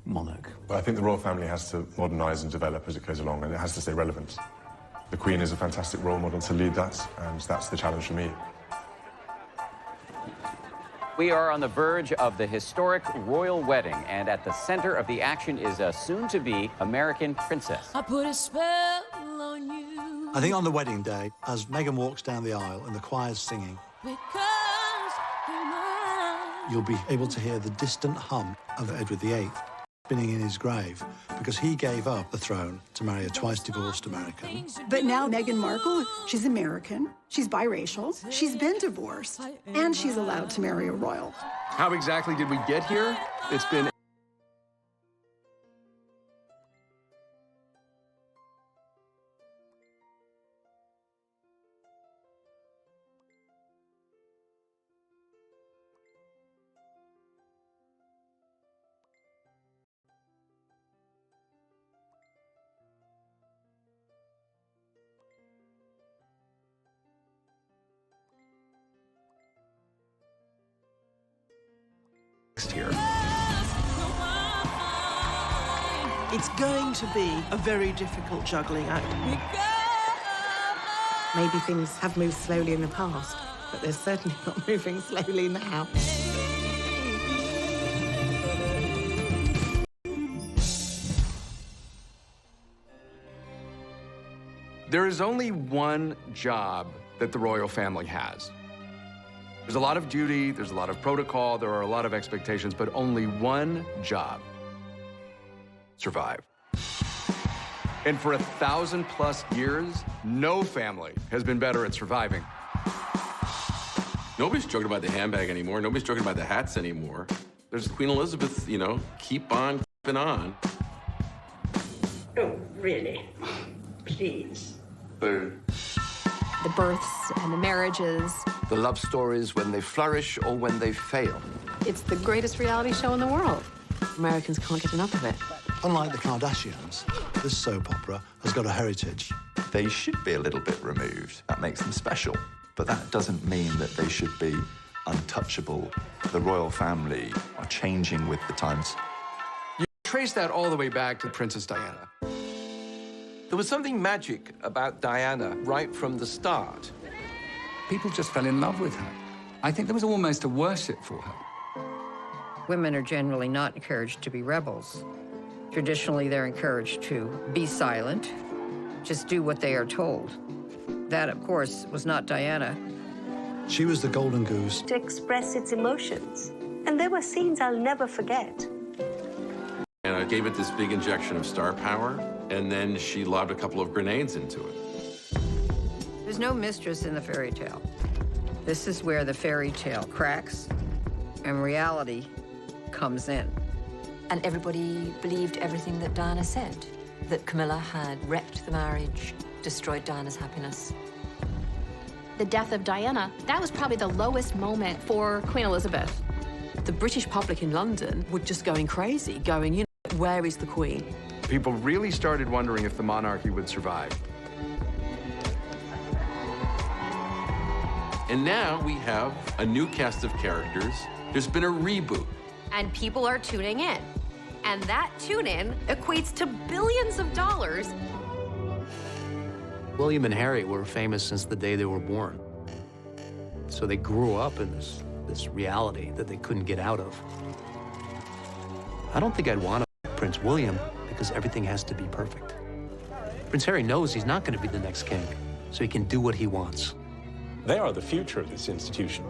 monarch. But I think the royal family has to modernise and develop as it goes along, and it has to stay relevant. The Queen is a fantastic role model to lead that, and that's the challenge for me. We are on the verge of the historic royal wedding, and at the center of the action is a soon-to-be American princess. I put a spell on you. I think on the wedding day, as Meghan walks down the aisle and the choir's singing, Because you're mine. you'll be able to hear the distant hum of Edward VIII spinning in his grave, because he gave up the throne to marry a twice-divorced American. But now Meghan Markle, she's American, she's biracial, she's been divorced, and she's allowed to marry a royal. How exactly did we get here? It's been here. It's going to be a very difficult juggling act. Maybe things have moved slowly in the past, but they're certainly not moving slowly now. There is only one job that the royal family has. There's a lot of duty, there's a lot of protocol, there are a lot of expectations, but only one job: survive. And for 1,000+ years, no family has been better at surviving. Nobody's joking about the handbag anymore. Nobody's joking about the hats anymore. There's Queen Elizabeth, you know, keep on keeping on. Oh, really? Please. But The births and the marriages. The love stories when they flourish or when they fail. It's the greatest reality show in the world. Americans can't get enough of it. Unlike the Kardashians, this soap opera has got a heritage. They should be a little bit removed. That makes them special. But that doesn't mean that they should be untouchable. The royal family are changing with the times. You trace that all the way back to Princess Diana. There was something magic about Diana right from the start. People just fell in love with her. I think there was almost a worship for her. Women are generally not encouraged to be rebels. Traditionally, they're encouraged to be silent, just do what they are told. That, of course, was not Diana. She was the golden goose. To express its emotions. And there were scenes I'll never forget. and I gave it this big injection of star power, and then she lobbed a couple of grenades into it. There's no mistress in the fairy tale. This is where the fairy tale cracks and reality comes in. And everybody believed everything that Diana said, that Camilla had wrecked the marriage, destroyed Diana's happiness. The death of Diana, that was probably the lowest moment for Queen Elizabeth. The British public in London were just going crazy, going, you know, where is the Queen? People really started wondering if the monarchy would survive. And now we have a new cast of characters. There's been a reboot. And people are tuning in. And that tune-in equates to billions of dollars. William and Harry were famous since the day they were born. So they grew up in this reality that they couldn't get out of. I don't think I'd want to Prince William because everything has to be perfect. Prince Harry knows he's not going to be the next king, so he can do what he wants. They are the future of this institution.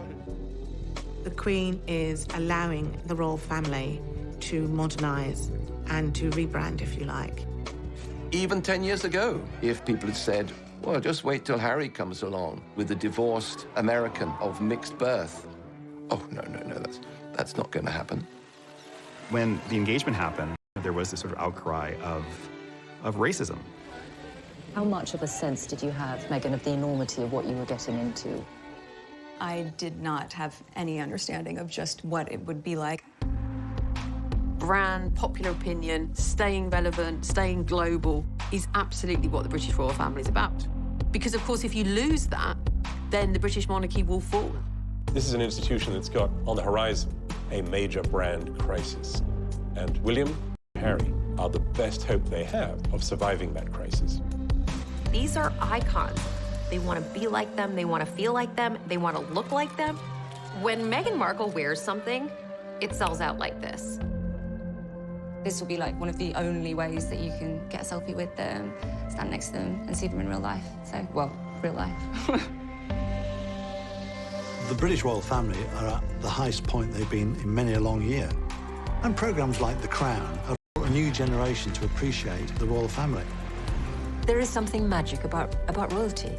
The Queen is allowing the royal family to modernize and to rebrand, if you like. Even 10 years ago, if people had said, well, just wait till Harry comes along with a divorced American of mixed birth. Oh, no, that's not going to happen. When the engagement happened, there was this sort of outcry of racism. How much of a sense did you have, Meghan, of the enormity of what you were getting into? I did not have any understanding of just what it would be like. Brand, popular opinion, staying relevant, staying global is absolutely what the British royal family is about. Because, of course, if you lose that, then the British monarchy will fall. This is an institution that's got on the horizon a major brand crisis. And William Harry are the best hope they have of surviving that crisis. These are icons. They want to be like them, they want to feel like them, they want to look like them. When Meghan Markle wears something, it sells out like this. This will be like one of the only ways that you can get a selfie with them, stand next to them, and see them in real life. So, well, real life. The British royal family are at the highest point they've been in many a long year. And programmes like The Crown have brought a new generation to appreciate the royal family. There is something magic about royalty.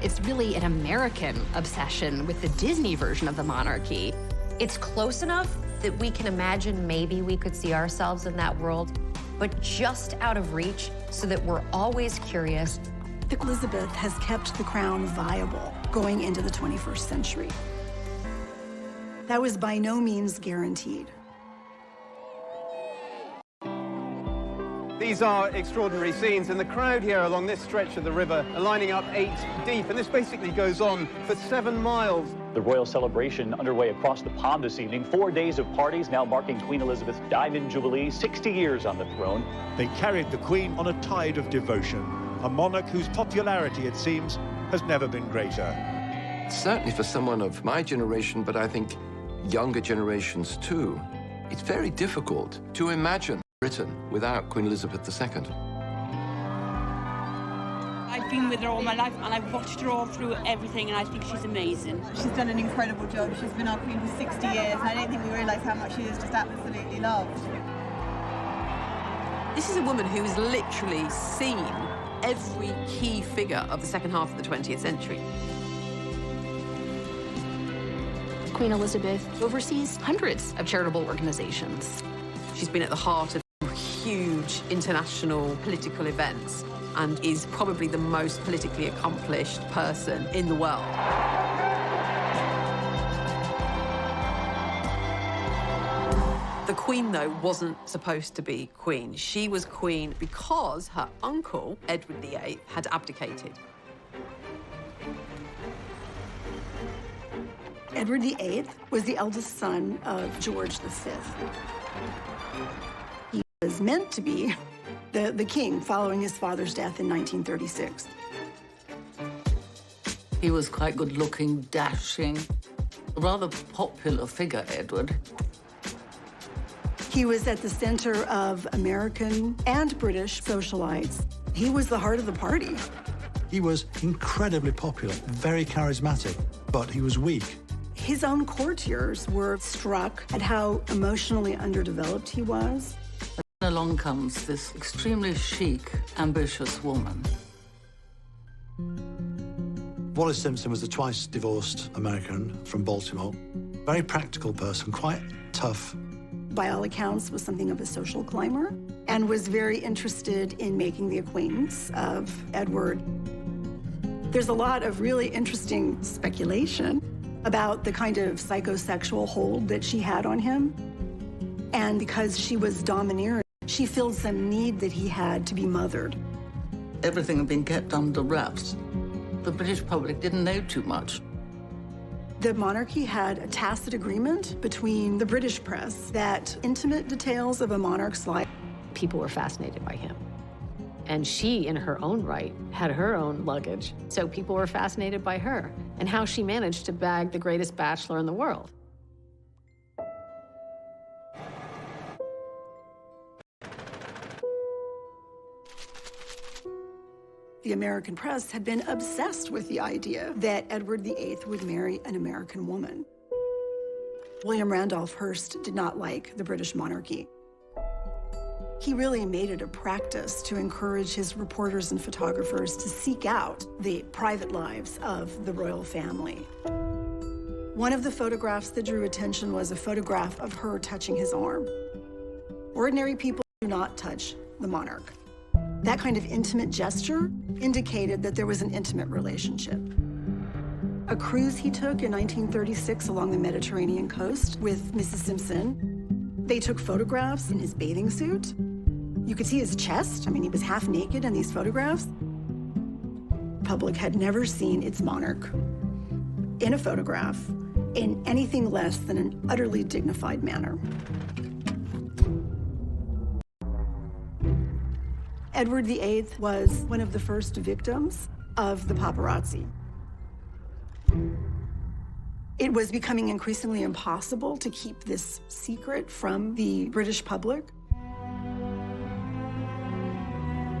It's really an American obsession with the Disney version of the monarchy. It's close enough that we can imagine maybe we could see ourselves in that world, but just out of reach so that we're always curious. Elizabeth has kept the crown viable going into the 21st century. That was by no means guaranteed. These are extraordinary scenes, and the crowd here along this stretch of the river are lining up 8 deep, and this basically goes on for 7 miles. The royal celebration underway across the pond this evening. 4 days of parties now marking Queen Elizabeth's Diamond Jubilee, 60 years on the throne. They carried the Queen on a tide of devotion, a monarch whose popularity, it seems, has never been greater. Certainly for someone of my generation, but I think younger generations too, it's very difficult to imagine Britain without Queen Elizabeth II. I've been with her all my life, and I've watched her all through everything, and I think she's amazing. She's done an incredible job. She's been our queen for 60 years, and I don't think we realise how much she is just absolutely loved. This is a woman who's literally seen every key figure of the second half of the 20th century. Queen Elizabeth oversees hundreds of charitable organizations. She's been at the heart of huge international political events and is probably the most politically accomplished person in the world. The Queen, though, wasn't supposed to be Queen. She was Queen because her uncle, Edward VIII, had abdicated. Edward VIII was the eldest son of George V. He was meant to be the king following his father's death in 1936. He was quite good-looking, dashing, a rather popular figure, Edward. He was at the center of American and British socialites. He was the heart of the party. He was incredibly popular, very charismatic, but he was weak. His own courtiers were struck at how emotionally underdeveloped he was. Along comes this extremely chic, ambitious woman. Wallis Simpson was a twice divorced American from Baltimore. Very practical person, quite tough. By all accounts, was something of a social climber and was very interested in making the acquaintance of Edward. There's a lot of really interesting speculation about the kind of psychosexual hold that she had on him. And because she was domineering, she filled some need that he had to be mothered. Everything had been kept under wraps. The British public didn't know too much. The monarchy had a tacit agreement between the British press that intimate details of a monarch's life. People were fascinated by him. And she, in her own right, had her own luggage. So people were fascinated by her and how she managed to bag the greatest bachelor in the world. The American press had been obsessed with the idea that Edward VIII would marry an American woman. William Randolph Hearst did not like the British monarchy. He really made it a practice to encourage his reporters and photographers to seek out the private lives of the royal family. One of the photographs that drew attention was a photograph of her touching his arm. Ordinary people do not touch the monarch. That kind of intimate gesture indicated that there was an intimate relationship. A cruise he took in 1936 along the Mediterranean coast with Mrs. Simpson. They took photographs in his bathing suit. You could see his chest. I mean, he was half naked in these photographs. The public had never seen its monarch in a photograph in anything less than an utterly dignified manner. Edward VIII was one of the first victims of the paparazzi. It was becoming increasingly impossible to keep this secret from the British public.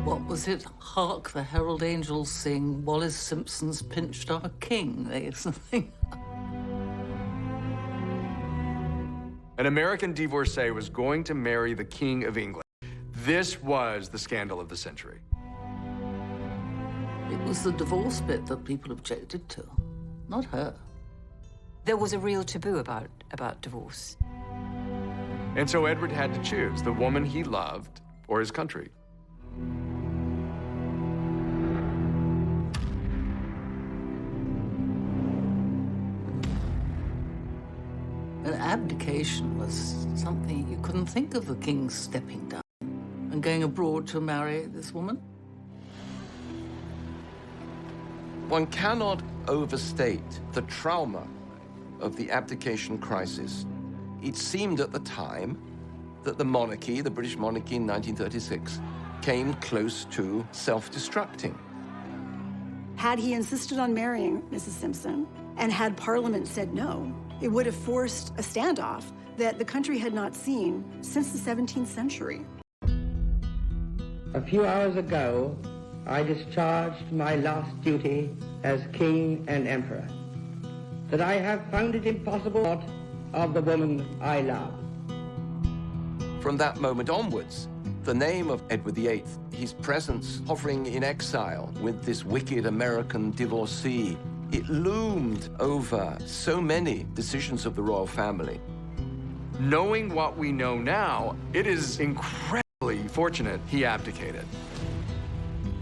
What was it? Hark the herald angels sing, Wallace Simpson's pinched our king, or something. An American divorcee was going to marry the King of England. This was the scandal of the century. It was the divorce bit that people objected to, not her. There was a real taboo about divorce. And so Edward had to choose the woman he loved or his country. An abdication was something you couldn't think of the king stepping down and going abroad to marry this woman. One cannot overstate the trauma of the abdication crisis. It seemed at the time that the monarchy, the British monarchy in 1936, came close to self-destructing. Had he insisted on marrying Mrs. Simpson, and had Parliament said no, it would have forced a standoff that the country had not seen since the 17th century. A few hours ago, I discharged my last duty as King and Emperor, that I have found it impossible of the woman I love. From that moment onwards, the name of Edward VIII, his presence hovering in exile with this wicked American divorcee, it loomed over so many decisions of the royal family. Knowing what we know now, it is incredibly fortunate he abdicated.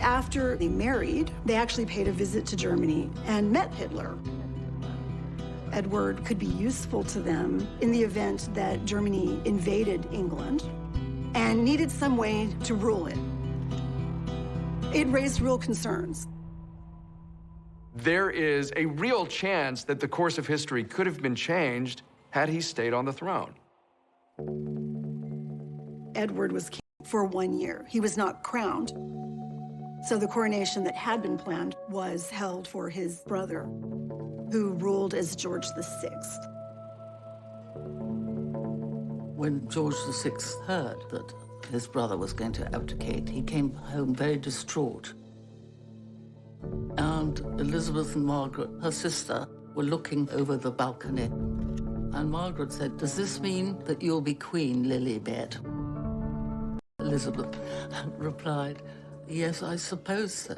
After they married, they actually paid a visit to Germany and met Hitler. Edward could be useful to them in the event that Germany invaded England and needed some way to rule it. It raised real concerns. There is a real chance that the course of history could have been changed had he stayed on the throne. Edward was king for 1 year. He was not crowned. So the coronation that had been planned was held for his brother, who ruled as George VI. When George VI heard that his brother was going to abdicate, he came home very distraught. And Elizabeth and Margaret, her sister, were looking over the balcony. And Margaret said, "Does this mean that you'll be Queen, Lilibet?" Elizabeth replied, "Yes, I suppose so."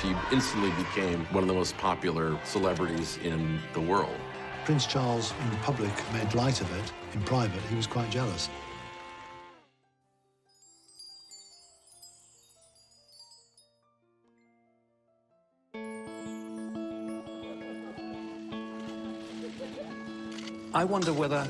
She instantly became one of the most popular celebrities in the world. Prince Charles, in the public, made light of it. In private, he was quite jealous. I wonder whether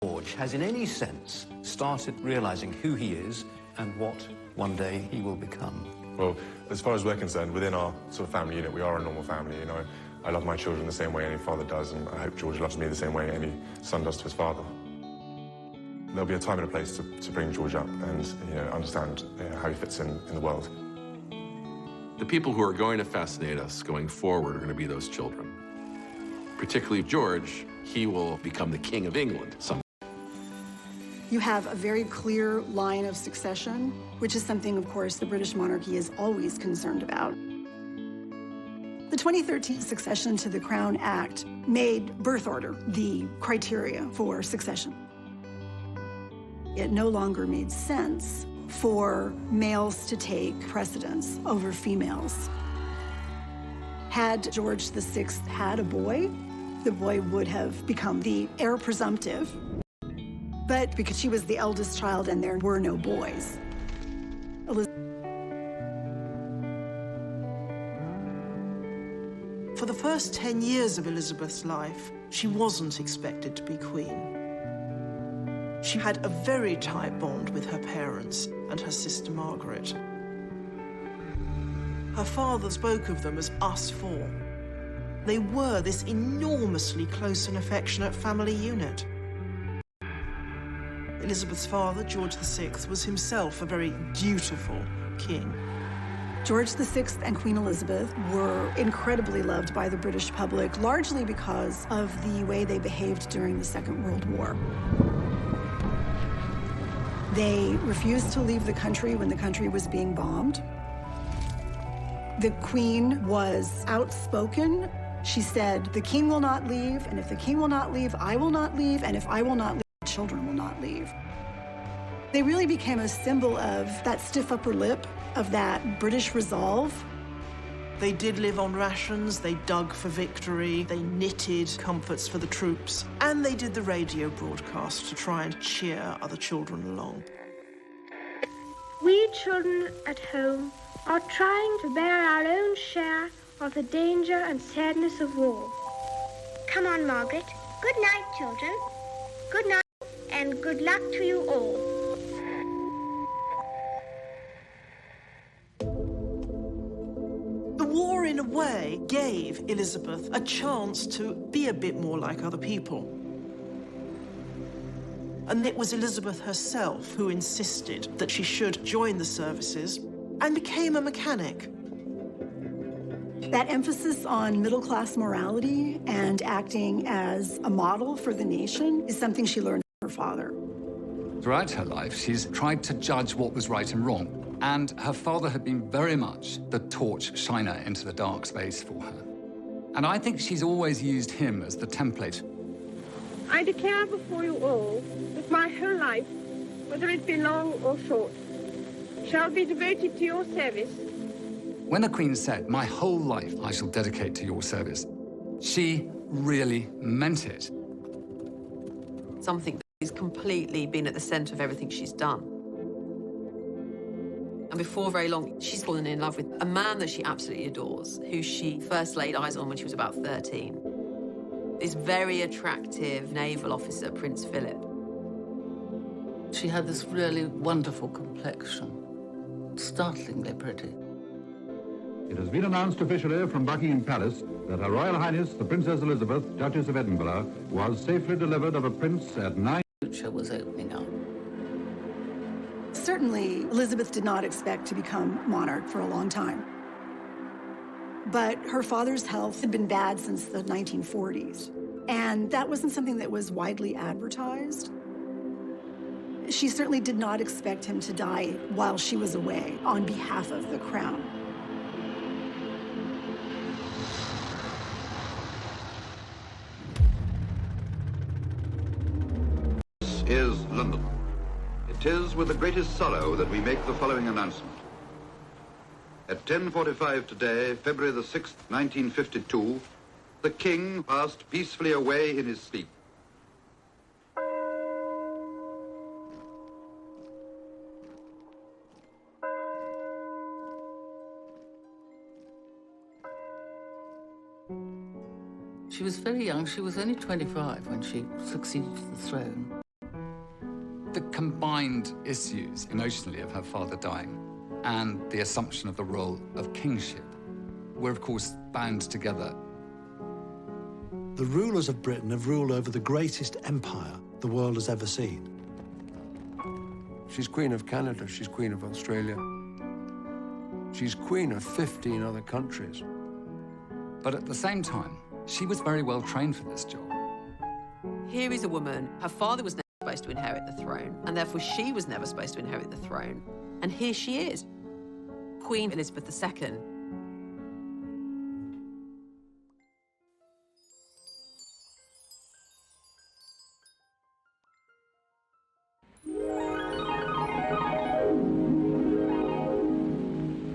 George has, in any sense, started realizing who he is and what one day he will become. Well, as far as we're concerned, within our sort of family unit, we are a normal family, you know. I love my children the same way any father does, and I hope George loves me the same way any son does to his father. There'll be a time and a place to bring George up and, you know, understand how he fits in the world. The people who are going to fascinate us going forward are going to be those children. Particularly George, he will become the King of England someday. You have a very clear line of succession, which is something, of course, the British monarchy is always concerned about. The 2013 Succession to the Crown Act made birth order the criteria for succession. It no longer made sense for males to take precedence over females. Had George VI had a boy, the boy would have become the heir presumptive. But because she was the eldest child and there were no boys, For the first 10 years of Elizabeth's life, she wasn't expected to be queen. She had a very tight bond with her parents and her sister Margaret. Her father spoke of them as us four. They were this enormously close and affectionate family unit. Elizabeth's father, George VI, was himself a very dutiful king. George VI and Queen Elizabeth were incredibly loved by the British public, largely because of the way they behaved during the Second World War. They refused to leave the country when the country was being bombed. The Queen was outspoken. She said, "The king will not leave, and if the king will not leave, I will not leave, and if I will not leave, children will not leave." They really became a symbol of that stiff upper lip, of that British resolve. They did live on rations, they dug for victory, they knitted comforts for the troops, and they did the radio broadcast to try and cheer other children along. We children at home are trying to bear our own share of the danger and sadness of war. Come on, Margaret. Good night, children. Good night, and good luck to you all. The war, in a way, gave Elizabeth a chance to be a bit more like other people. And it was Elizabeth herself who insisted that she should join the services and became a mechanic. That emphasis on middle-class morality and acting as a model for the nation is something she learned from her father. Throughout her life, she's tried to judge what was right and wrong. And her father had been very much the torch shiner into the dark space for her. And I think she's always used him as the template. I declare before you all that my whole life, whether it be long or short, shall be devoted to your service. When the Queen said, "My whole life I shall dedicate to your service," she really meant it. Something that has completely been at the centre of everything she's done. And before very long, she's fallen in love with a man that she absolutely adores, who she first laid eyes on when she was about 13. This very attractive naval officer, Prince Philip. She had this really wonderful complexion, startlingly pretty. It has been announced officially from Buckingham Palace that Her Royal Highness, the Princess Elizabeth, Duchess of Edinburgh, was safely delivered of a prince at 9. The future was opening up. Certainly, Elizabeth did not expect to become monarch for a long time. But her father's health had been bad since the 1940s, and that wasn't something that was widely advertised. She certainly did not expect him to die while she was away on behalf of the crown. This is London. It is with the greatest sorrow that we make the following announcement. At 10:45 today, February the 6th, 1952, the King passed peacefully away in his sleep. She was very young. She was only 25 when she succeeded to the throne. The combined issues emotionally of her father dying and the assumption of the role of kingship were, of course, bound together. The rulers of Britain have ruled over the greatest empire the world has ever seen. She's Queen of Canada, she's Queen of Australia. She's Queen of 15 other countries. But at the same time, she was very well trained for this job. Here is a woman, her father was never supposed to inherit the throne, and therefore she was never supposed to inherit the throne. And here she is, Queen Elizabeth II.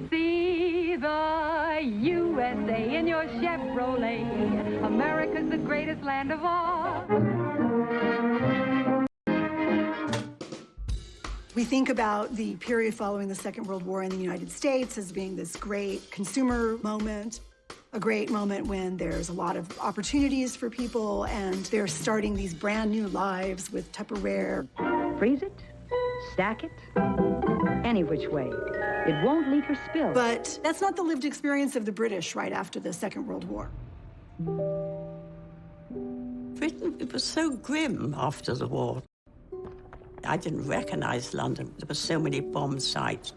See the USA in your Chevrolet. America's the greatest land of all. We think about the period following the Second World War in the United States as being this great consumer moment, a great moment when there's a lot of opportunities for people and they're starting these brand new lives with Tupperware. Freeze it, stack it, any which way. It won't leak or spill. But that's not the lived experience of the British right after the Second World War. Britain, it was so grim after the war. I didn't recognize London. There were so many bomb sites.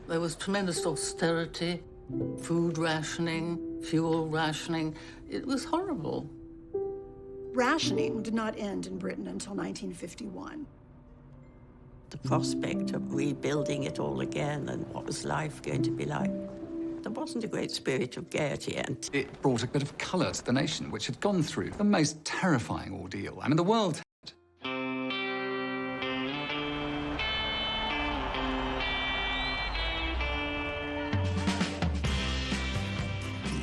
There was tremendous austerity, food rationing, fuel rationing. It was horrible. Rationing did not end in Britain until 1951. The prospect of rebuilding it all again and what was life going to be like. There wasn't a great spirit of gaiety, and it brought a bit of colour to the nation, which had gone through the most terrifying ordeal. I mean, the world had.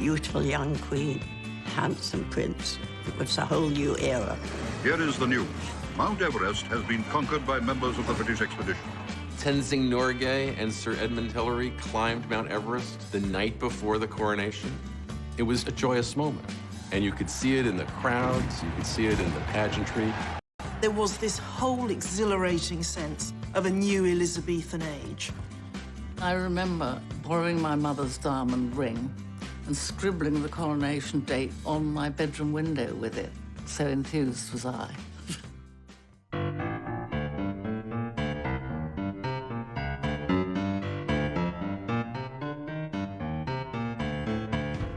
Beautiful young queen, handsome prince. It was a whole new era. Here is the news. Mount Everest has been conquered by members of the British expedition. Tenzing Norgay and Sir Edmund Hillary climbed Mount Everest the night before the coronation. It was a joyous moment, and you could see it in the crowds, you could see it in the pageantry. There was this whole exhilarating sense of a new Elizabethan age. I remember borrowing my mother's diamond ring and scribbling the coronation date on my bedroom window with it. So enthused was I.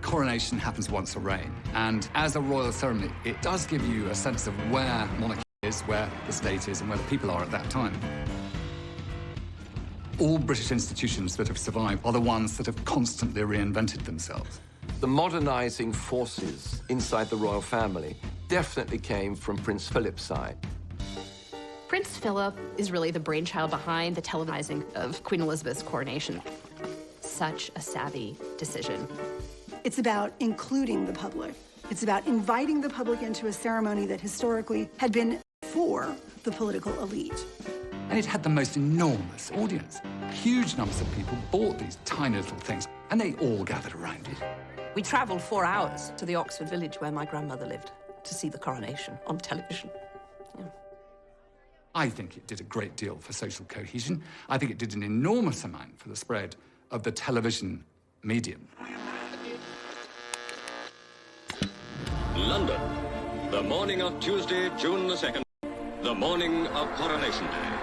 Coronation happens once a reign, and as a royal ceremony, it does give you a sense of where monarchy is, where the state is, and where the people are at that time. All British institutions that have survived are the ones that have constantly reinvented themselves. The modernising forces inside the royal family definitely came from Prince Philip's side. Prince Philip is really the brainchild behind the televising of Queen Elizabeth's coronation. Such a savvy decision. It's about including the public. It's about inviting the public into a ceremony that historically had been for the political elite. And it had the most enormous audience. Huge numbers of people bought these tiny little things, and they all gathered around it. We travelled 4 hours to the Oxford village where my grandmother lived to see the coronation on television. Yeah. I think it did a great deal for social cohesion. I think it did an enormous amount for the spread of the television medium. London, the morning of Tuesday, June the 2nd, the morning of Coronation Day.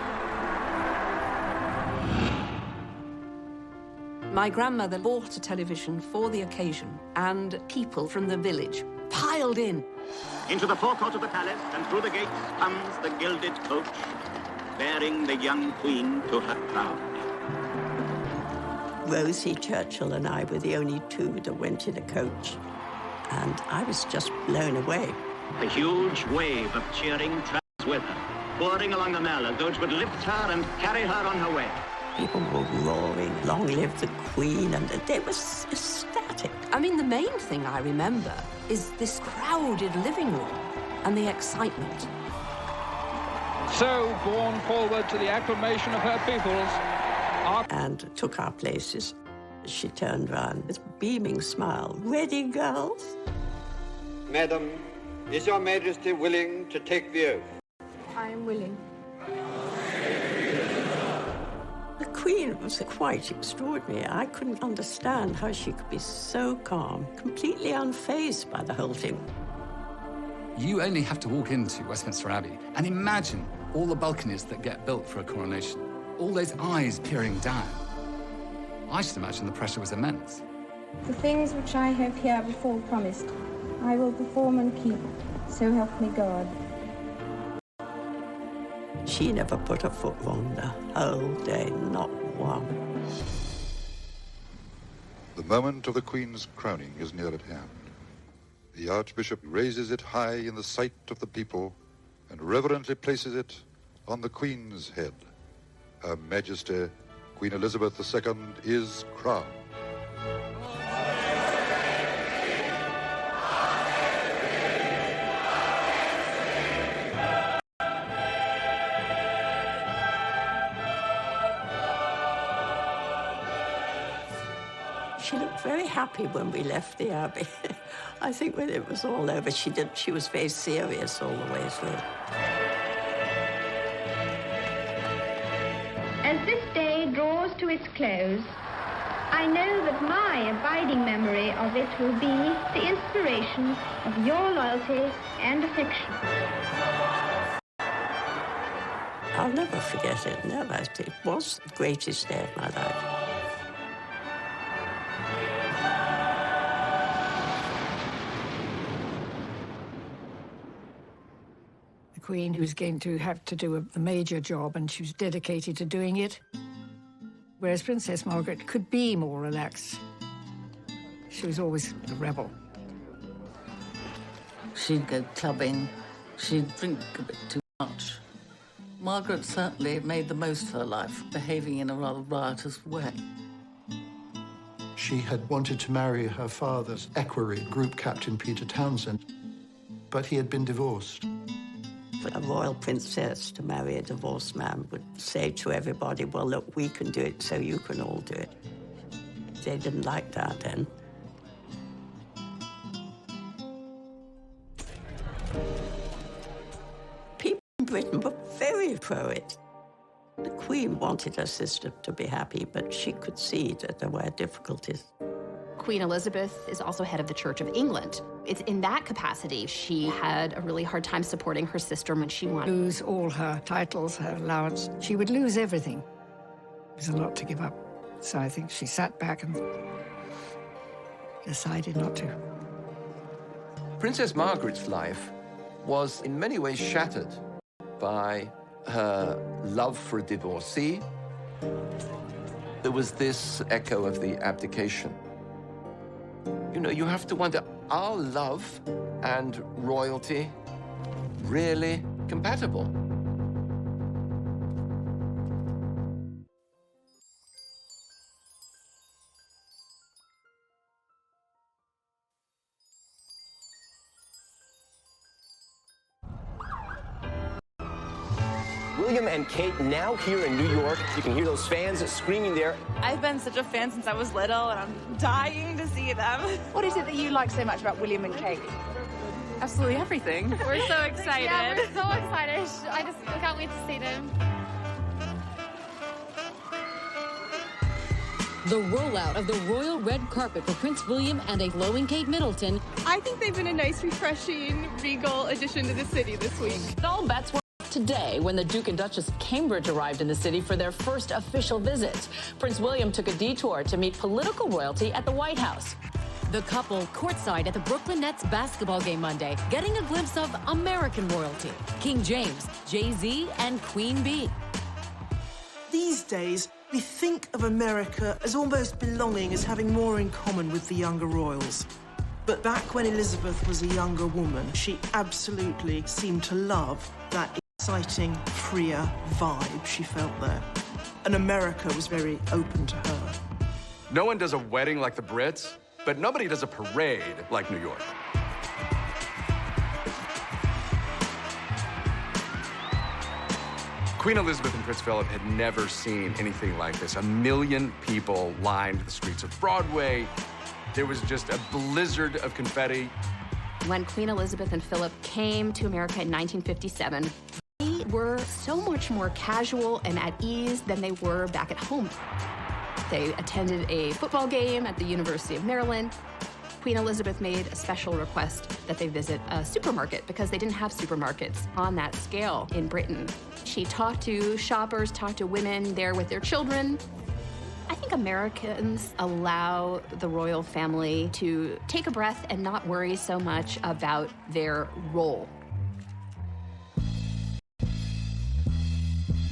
My grandmother bought a television for the occasion, and people from the village piled in. Into the forecourt of the palace and through the gates comes the gilded coach, bearing the young queen to her crown. Rosie Churchill and I were the only two that went in a coach, and I was just blown away. A huge wave of cheering travels with her, pouring along the Mall as though it would lift her and carry her on her way. People were roaring, "Long live the Queen," and they were ecstatic. I mean, the main thing I remember is this crowded living room and the excitement. So, borne forward to the acclamation of her peoples, and took our places. She turned round with a beaming smile. "Ready, girls?" Madam, is your Majesty willing to take the oath? I am willing. The Queen was quite extraordinary. I couldn't understand how she could be so calm, completely unfazed by the whole thing. You only have to walk into Westminster Abbey and imagine all the balconies that get built for a coronation. All those eyes peering down. I should imagine the pressure was immense. The things which I have here before promised, I will perform and keep, so help me God. She never put her foot wrong the whole day, not one. The moment of the Queen's crowning is near at hand. The Archbishop raises it high in the sight of the people and reverently places it on the Queen's head. Her Majesty, Queen Elizabeth II, is crowned. She looked very happy when we left the Abbey. I think when it was all over, she was very serious all the way through. As this day draws to its close, I know that my abiding memory of it will be the inspiration of your loyalty and affection. I'll never forget it, never. It was the greatest day of my life. The Queen was going to have to do a major job, and she was dedicated to doing it. Whereas Princess Margaret could be more relaxed. She was always a rebel. She'd go clubbing. She'd drink a bit too much. Margaret certainly made the most of her life, behaving in a rather riotous way. She had wanted to marry her father's equerry, Group Captain Peter Townsend, but he had been divorced. For a royal princess to marry a divorced man would say to everybody, well, look, we can do it, so you can all do it. They didn't like that then. People in Britain were very pro it. The Queen wanted her sister to be happy, but she could see that there were difficulties. Queen Elizabeth is also head of the Church of England. It's in that capacity she had a really hard time supporting her sister when she wanted. Lose all her titles, her allowance. She would lose everything. It was a lot to give up. So I think she sat back and decided not to. Princess Margaret's life was in many ways shattered by her love for a divorcee. There was this echo of the abdication. You know, you have to wonder, are love and royalty really compatible? William and Kate now here in New York. You can hear those fans screaming there. I've been such a fan since I was little, and I'm dying to see them. What is it that you like so much about William and Kate? Absolutely everything. We're so excited. Yeah, we're so excited. I can't wait to see them. The rollout of the royal red carpet for Prince William and a glowing Kate Middleton. I think they've been a nice, refreshing, regal addition to the city this week. All bets were today when the Duke and Duchess of Cambridge arrived in the city for their first official visit. Prince William took a detour to meet political royalty at the White House. The couple courtside at the Brooklyn Nets basketball game Monday, getting a glimpse of American royalty. King James, Jay-Z, and Queen Bee. These days, we think of America as almost belonging, as having more in common with the younger royals. But back when Elizabeth was a younger woman, she absolutely seemed to love that exciting, freer vibe she felt there. And America was very open to her. No one does a wedding like the Brits, but nobody does a parade like New York. Queen Elizabeth and Prince Philip had never seen anything like this. 1 million people lined the streets of Broadway. There was just a blizzard of confetti. When Queen Elizabeth and Philip came to America in 1957, they were so much more casual and at ease than they were back at home. They attended a football game at the University of Maryland. Queen Elizabeth made a special request that they visit a supermarket because they didn't have supermarkets on that scale in Britain. She talked to shoppers, talked to women there with their children. I think Americans allow the royal family to take a breath and not worry so much about their role.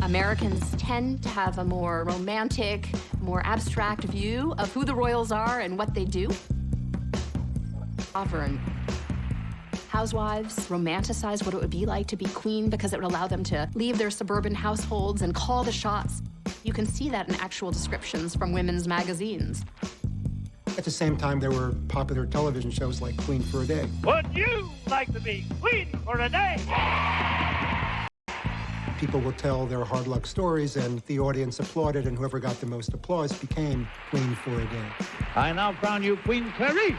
Americans tend to have a more romantic, more abstract view of who the royals are and what they do. Sovereign housewives romanticize what it would be like to be queen because it would allow them to leave their suburban households and call the shots. You can see that in actual descriptions from women's magazines. At the same time, there were popular television shows like Queen for a Day. Would you like to be queen for a day? People would tell their hard luck stories, and the audience applauded, and whoever got the most applause became Queen for a Day. I now crown you Queen Clarice.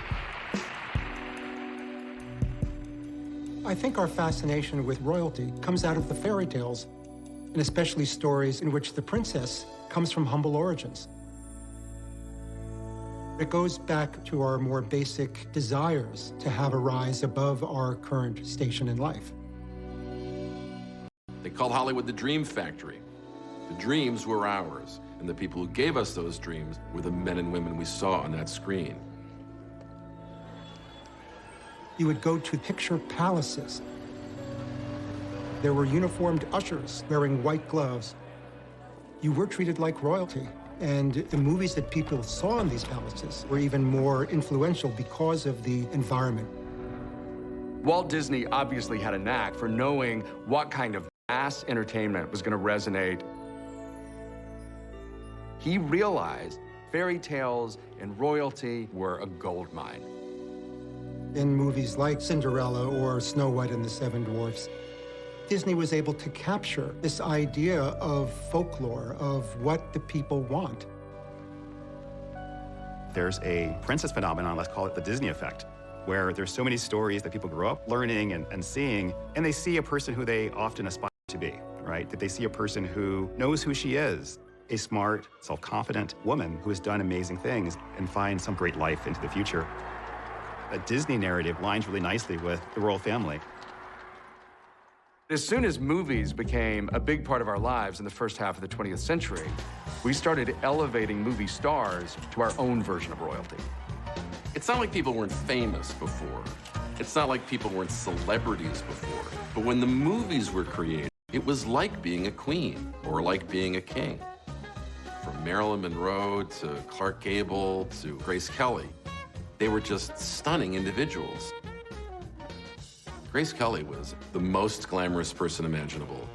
I think our fascination with royalty comes out of the fairy tales, and especially stories in which the princess comes from humble origins. It goes back to our more basic desires to have a rise above our current station in life. They called Hollywood the Dream Factory. The dreams were ours, and the people who gave us those dreams were the men and women we saw on that screen. You would go to picture palaces. There were uniformed ushers wearing white gloves. You were treated like royalty. And the movies that people saw in these palaces were even more influential because of the environment. Walt Disney obviously had a knack for knowing what kind of mass entertainment was going to resonate. He realized fairy tales and royalty were a gold mine. In movies like Cinderella or Snow White and the Seven Dwarfs, Disney was able to capture this idea of folklore, of what the people want. There's a princess phenomenon, let's call it the Disney effect, where there's so many stories that people grow up learning and seeing, and they see a person who they often aspire to be, right? That they see a person who knows who she is, a smart, self-confident woman who has done amazing things and finds some great life into the future. A Disney narrative lines really nicely with the royal family. As soon as movies became a big part of our lives in the first half of the 20th century, we started elevating movie stars to our own version of royalty. It's not like people weren't famous before. It's not like people weren't celebrities before. But when the movies were created, it was like being a queen or like being a king. From Marilyn Monroe to Clark Gable to Grace Kelly, they were just stunning individuals. Grace Kelly was the most glamorous person imaginable.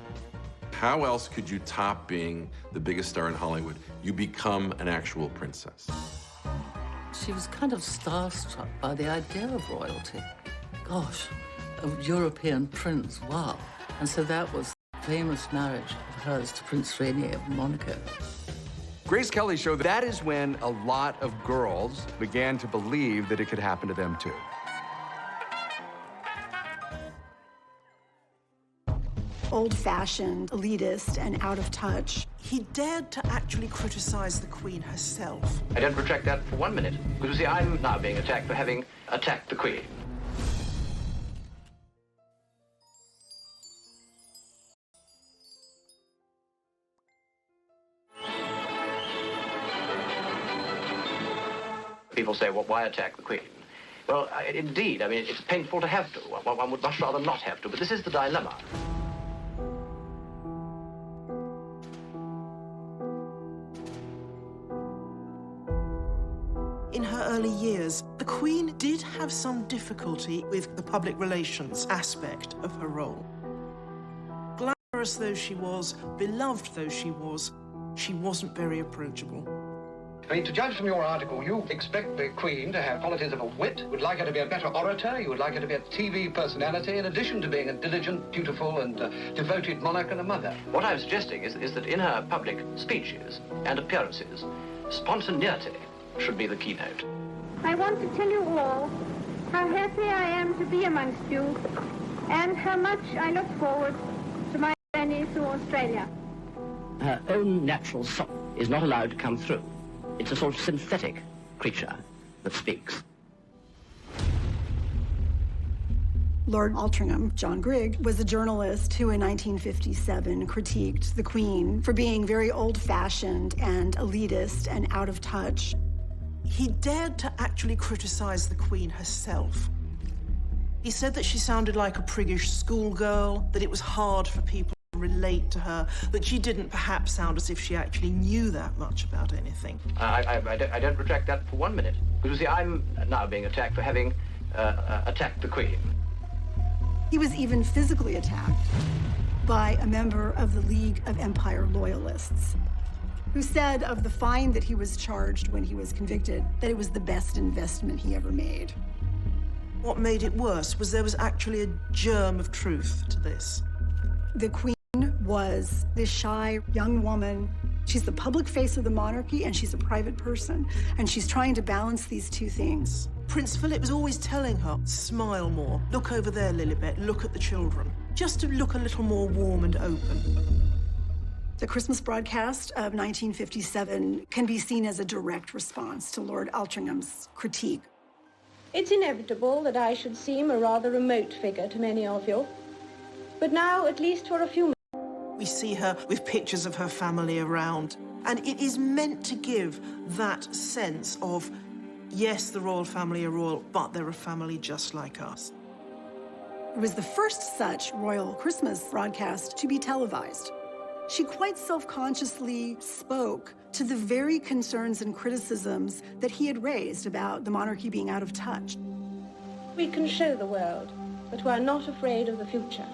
How else could you top being the biggest star in Hollywood? You become an actual princess. She was kind of starstruck by the idea of royalty. Gosh, a European prince, wow. And so that was the famous marriage of hers to Prince Rainier of Monaco. Grace Kelly showed that is when a lot of girls began to believe that it could happen to them too. Old-fashioned, elitist, and out of touch. He dared to actually criticize the Queen herself. I don't retract that for 1 minute. Because you see, I'm now being attacked for having attacked the Queen. People say, well, why attack the Queen? Well, indeed, I mean, it's painful to have to. One would much rather not have to, but this is the dilemma. In her early years, the Queen did have some difficulty with the public relations aspect of her role. Glamorous though she was, beloved though she wasn't very approachable. I mean, to judge from your article, you expect the Queen to have qualities of a wit, would like her to be a better orator, you would like her to be a TV personality, in addition to being a diligent, dutiful, and devoted monarch and a mother. What I'm suggesting is that in her public speeches and appearances, spontaneity should be the keynote. I want to tell you all how happy I am to be amongst you and how much I look forward to my journey through Australia. Her own natural soul is not allowed to come through. It's a sort of synthetic creature that speaks. Lord Altrincham, John Grigg, was a journalist who in 1957 critiqued the Queen for being very old-fashioned and elitist and out of touch. He dared to actually criticize the Queen herself. He said that she sounded like a priggish schoolgirl, that it was hard for people to relate to her, that she didn't perhaps sound as if she actually knew that much about anything. I don't retract that for 1 minute. Because you see, I'm now being attacked for having attacked the Queen. He was even physically attacked by a member of the League of Empire Loyalists, who said of the fine that he was charged when he was convicted that it was the best investment he ever made. What made it worse was there was actually a germ of truth to this. The Queen was this shy young woman. She's the public face of the monarchy, and she's a private person, and she's trying to balance these two things. Prince Philip was always telling her, smile more, look over there, Lilibet, look at the children, just to look a little more warm and open. The Christmas broadcast of 1957 can be seen as a direct response to Lord Altrincham's critique. It's inevitable that I should seem a rather remote figure to many of you. But now, at least for a few minutes, We see her with pictures of her family around, and it is meant to give that sense of, yes, the royal family are royal, but they're a family just like us. It was the first such royal Christmas broadcast to be televised. She quite self-consciously spoke to the very concerns and criticisms that he had raised about the monarchy being out of touch. We can show the world that we are not afraid of the future.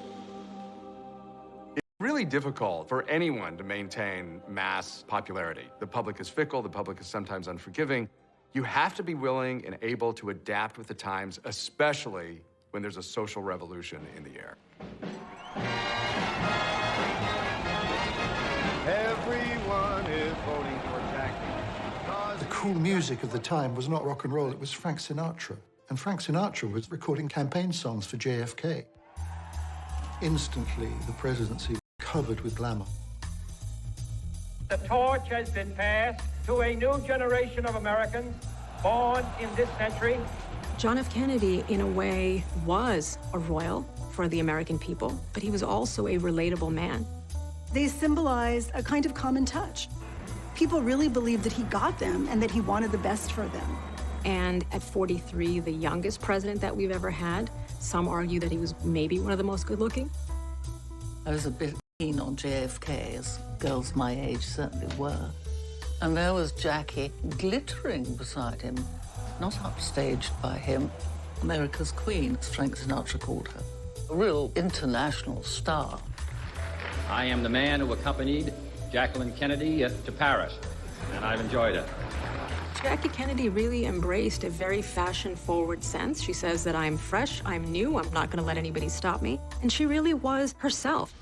It's really difficult for anyone to maintain mass popularity. The public is fickle, the public is sometimes unforgiving. You have to be willing and able to adapt with the times, especially when there's a social revolution in the air. Everyone is voting for Jackie. The cool music of the time was not rock and roll, it was Frank Sinatra. And Frank Sinatra was recording campaign songs for JFK. Instantly, the presidency was covered with glamour. The torch has been passed to a new generation of Americans born in this century. John F. Kennedy, in a way, was a royal for the American people, but he was also a relatable man. They symbolized a kind of common touch. People really believed that he got them and that he wanted the best for them. And at 43, the youngest president that we've ever had, some argue that he was maybe one of the most good-looking. I was a bit keen on JFK, as girls my age certainly were. And there was Jackie glittering beside him, not upstaged by him. America's Queen, as Frank Sinatra called her. A real international star. I am the man who accompanied Jacqueline Kennedy to Paris, and I've enjoyed it. Jackie Kennedy really embraced a very fashion-forward sense. She says that I'm fresh, I'm new, I'm not going to let anybody stop me. And she really was herself.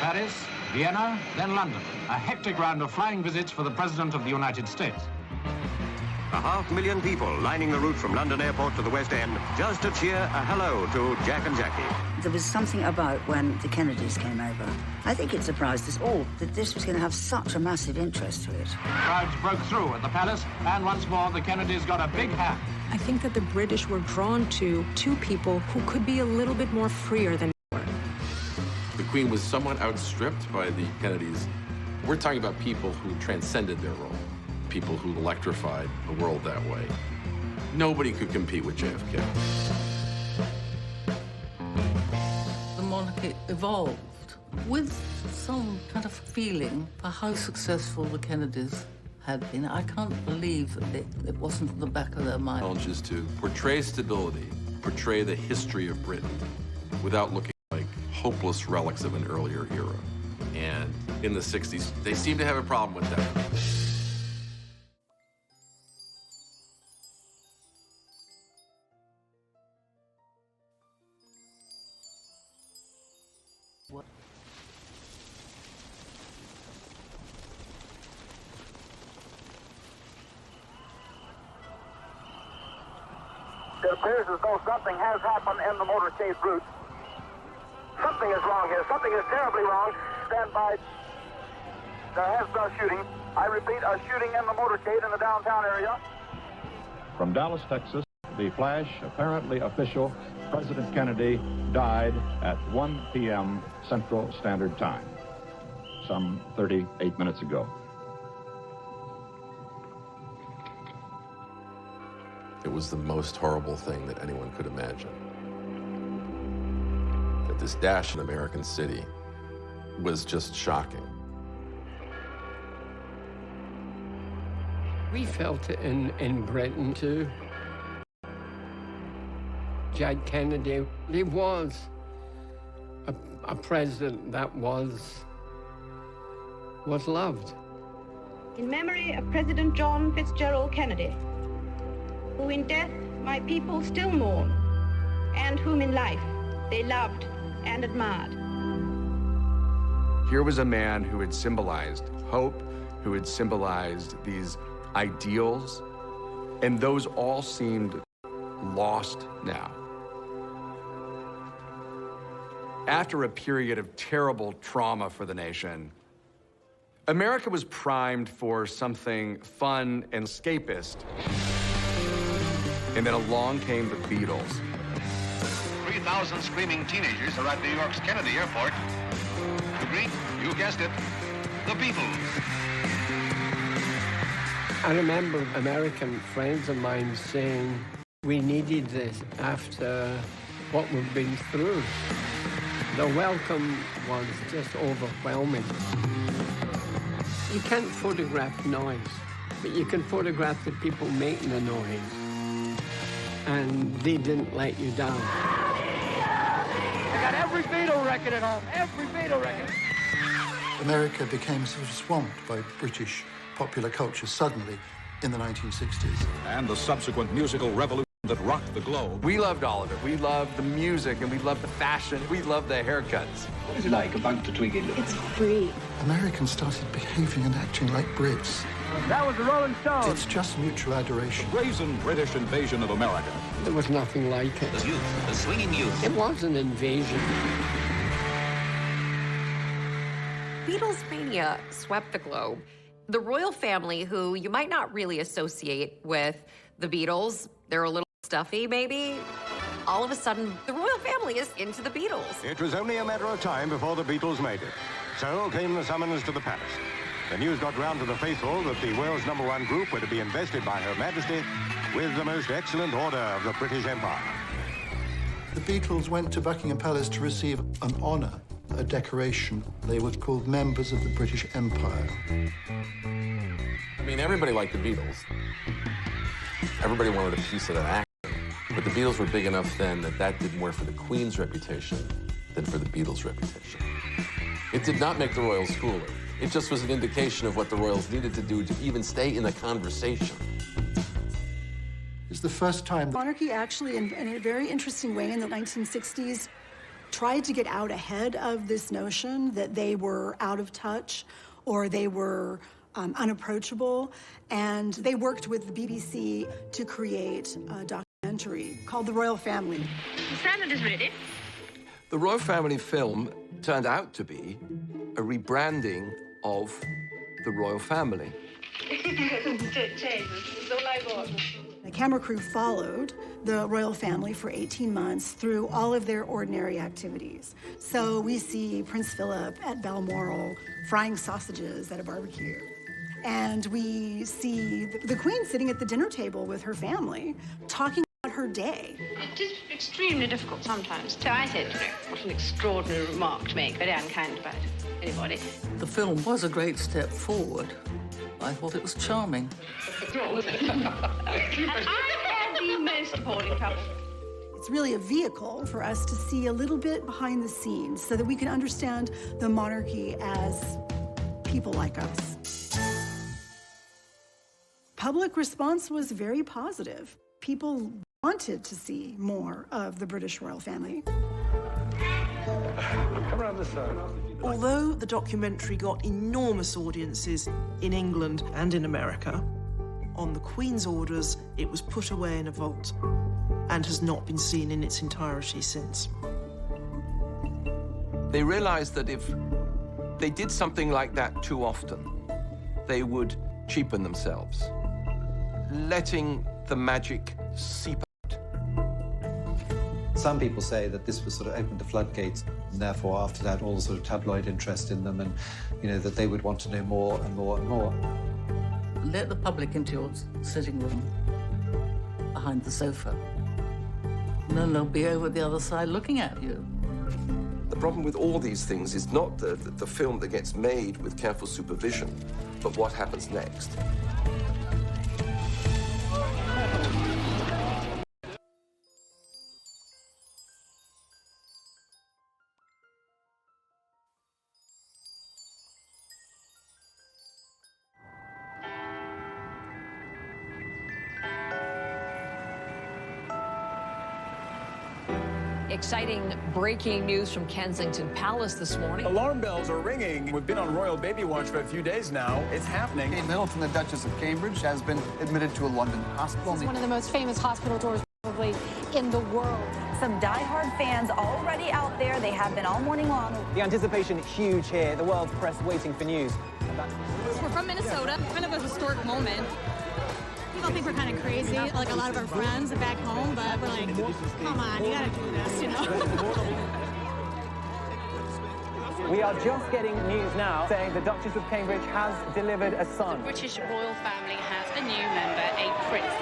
Paris, Vienna, then London. A hectic round of flying visits for the President of the United States. 500,000 people lining the route from London Airport to the West End just to cheer a hello to Jack and Jackie. There was something about when the Kennedys came over. I think it surprised us all that this was going to have such a massive interest to it. Crowds broke through at the palace, and once more the Kennedys got a big hand. I think that the British were drawn to two people who could be a little bit more freer than they were. The Queen was somewhat outstripped by the Kennedys. We're talking about people who transcended their role, people who electrified the world that way. Nobody could compete with JFK. The monarchy evolved with some kind of feeling for how successful the Kennedys had been. I can't believe that it wasn't in the back of their mind. Challenge is to portray stability, portray the history of Britain without looking like hopeless relics of an earlier era. And in the 60s, they seem to have a problem with that. It appears as though something has happened in the motorcade route. Something is wrong here. Something is terribly wrong. Stand by. There has been a shooting. I repeat, a shooting in the motorcade in the downtown area. From Dallas, Texas, the flash, apparently official, President Kennedy died at 1 p.m. Central Standard Time, some 38 minutes ago. It was the most horrible thing that anyone could imagine. That this dash in American City was just shocking. We felt it in Britain, too. Jack Kennedy, he was a president that was loved. In memory of President John Fitzgerald Kennedy, who in death my people still mourn, and whom in life they loved and admired. Here was a man who had symbolized hope, who had symbolized these ideals, and those all seemed lost now. After a period of terrible trauma for the nation, America was primed for something fun and escapist. And then along came the Beatles. 3,000 1,000 screaming teenagers are at New York's Kennedy Airport to greet, you guessed it, the Beatles. I remember American friends of mine saying we needed this after what we've been through. The welcome was just overwhelming. You can't photograph noise, but you can photograph the people making the noise. And they didn't let you down. I got every Beatle record at home, every Beatle record. America became sort of swamped by British popular culture suddenly in the 1960s. And the subsequent musical revolution that rocked the globe. We loved all of it. We loved the music, and we loved the fashion. We loved the haircuts. What is it like about the Twiggy? It's free. Americans started behaving and acting like Brits. That was the Rolling Stones. It's just mutual adoration. Brazen British invasion of America. There was nothing like it. The youth, the swinging youth. It was an invasion. Beatles mania swept the globe. The royal family, who you might not really associate with the Beatles, they're a little stuffy, maybe. All of a sudden, the royal family is into the Beatles. It was only a matter of time before the Beatles made it. So came the summons to the palace. The news got round to the faithful that the world's #1 group were to be invested by Her Majesty with the most excellent order of the British Empire. The Beatles went to Buckingham Palace to receive an honour, a decoration. They were called members of the British Empire. I mean, everybody liked the Beatles. Everybody wanted a piece of that action. But the Beatles were big enough then that that did more for the Queen's reputation than for the Beatles' reputation. It did not make the royals cooler. It just was an indication of what the royals needed to do to even stay in the conversation. It's the first time... Monarchy actually, in a very interesting way in the 1960s, tried to get out ahead of this notion that they were out of touch or they were unapproachable, and they worked with the BBC to create a documentary called The Royal Family. The salad is ready. The royal family film turned out to be a rebranding of the royal family. The camera crew followed the royal family for 18 months through all of their ordinary activities. So we see Prince Philip at Balmoral frying sausages at a barbecue. And we see the Queen sitting at the dinner table with her family, talking about her day. It is extremely difficult sometimes. So I said, what an extraordinary remark to make, very unkind about anybody. The film was a great step forward. I thought it was charming. And I had the most appalling trouble. It's really a vehicle for us to see a little bit behind the scenes so that we can understand the monarchy as people like us. Public response was very positive. People wanted to see more of the British royal family. Come around this side. Although the documentary got enormous audiences in England and in America, on the Queen's orders, it was put away in a vault and has not been seen in its entirety since. They realized that if they did something like that too often, they would cheapen themselves, letting the magic seep out. Some people say that this was sort of opened the floodgates, and therefore after that all the sort of tabloid interest in them, and that they would want to know more and more and more. Let the public into your sitting room behind the sofa. And then they'll be over the other side looking at you. The problem with all these things is not the film that gets made with careful supervision, but what happens next. Exciting breaking news from Kensington Palace this morning. Alarm bells are ringing. We've been on royal baby watch for a few days now. It's happening. Kate Middleton, the Duchess of Cambridge, has been admitted to a London hospital. It's one of the most famous hospital tours probably in the world. Some diehard fans already out there. They have been all morning long. The anticipation is huge here. The world's press waiting for news. We're from Minnesota. Kind of a historic moment. People think we're kind of crazy, like a lot of our friends back home, but we're like, come on, you gotta do this, you know? We are just getting news now saying the Duchess of Cambridge has delivered a son. The British royal family has a new member, a prince.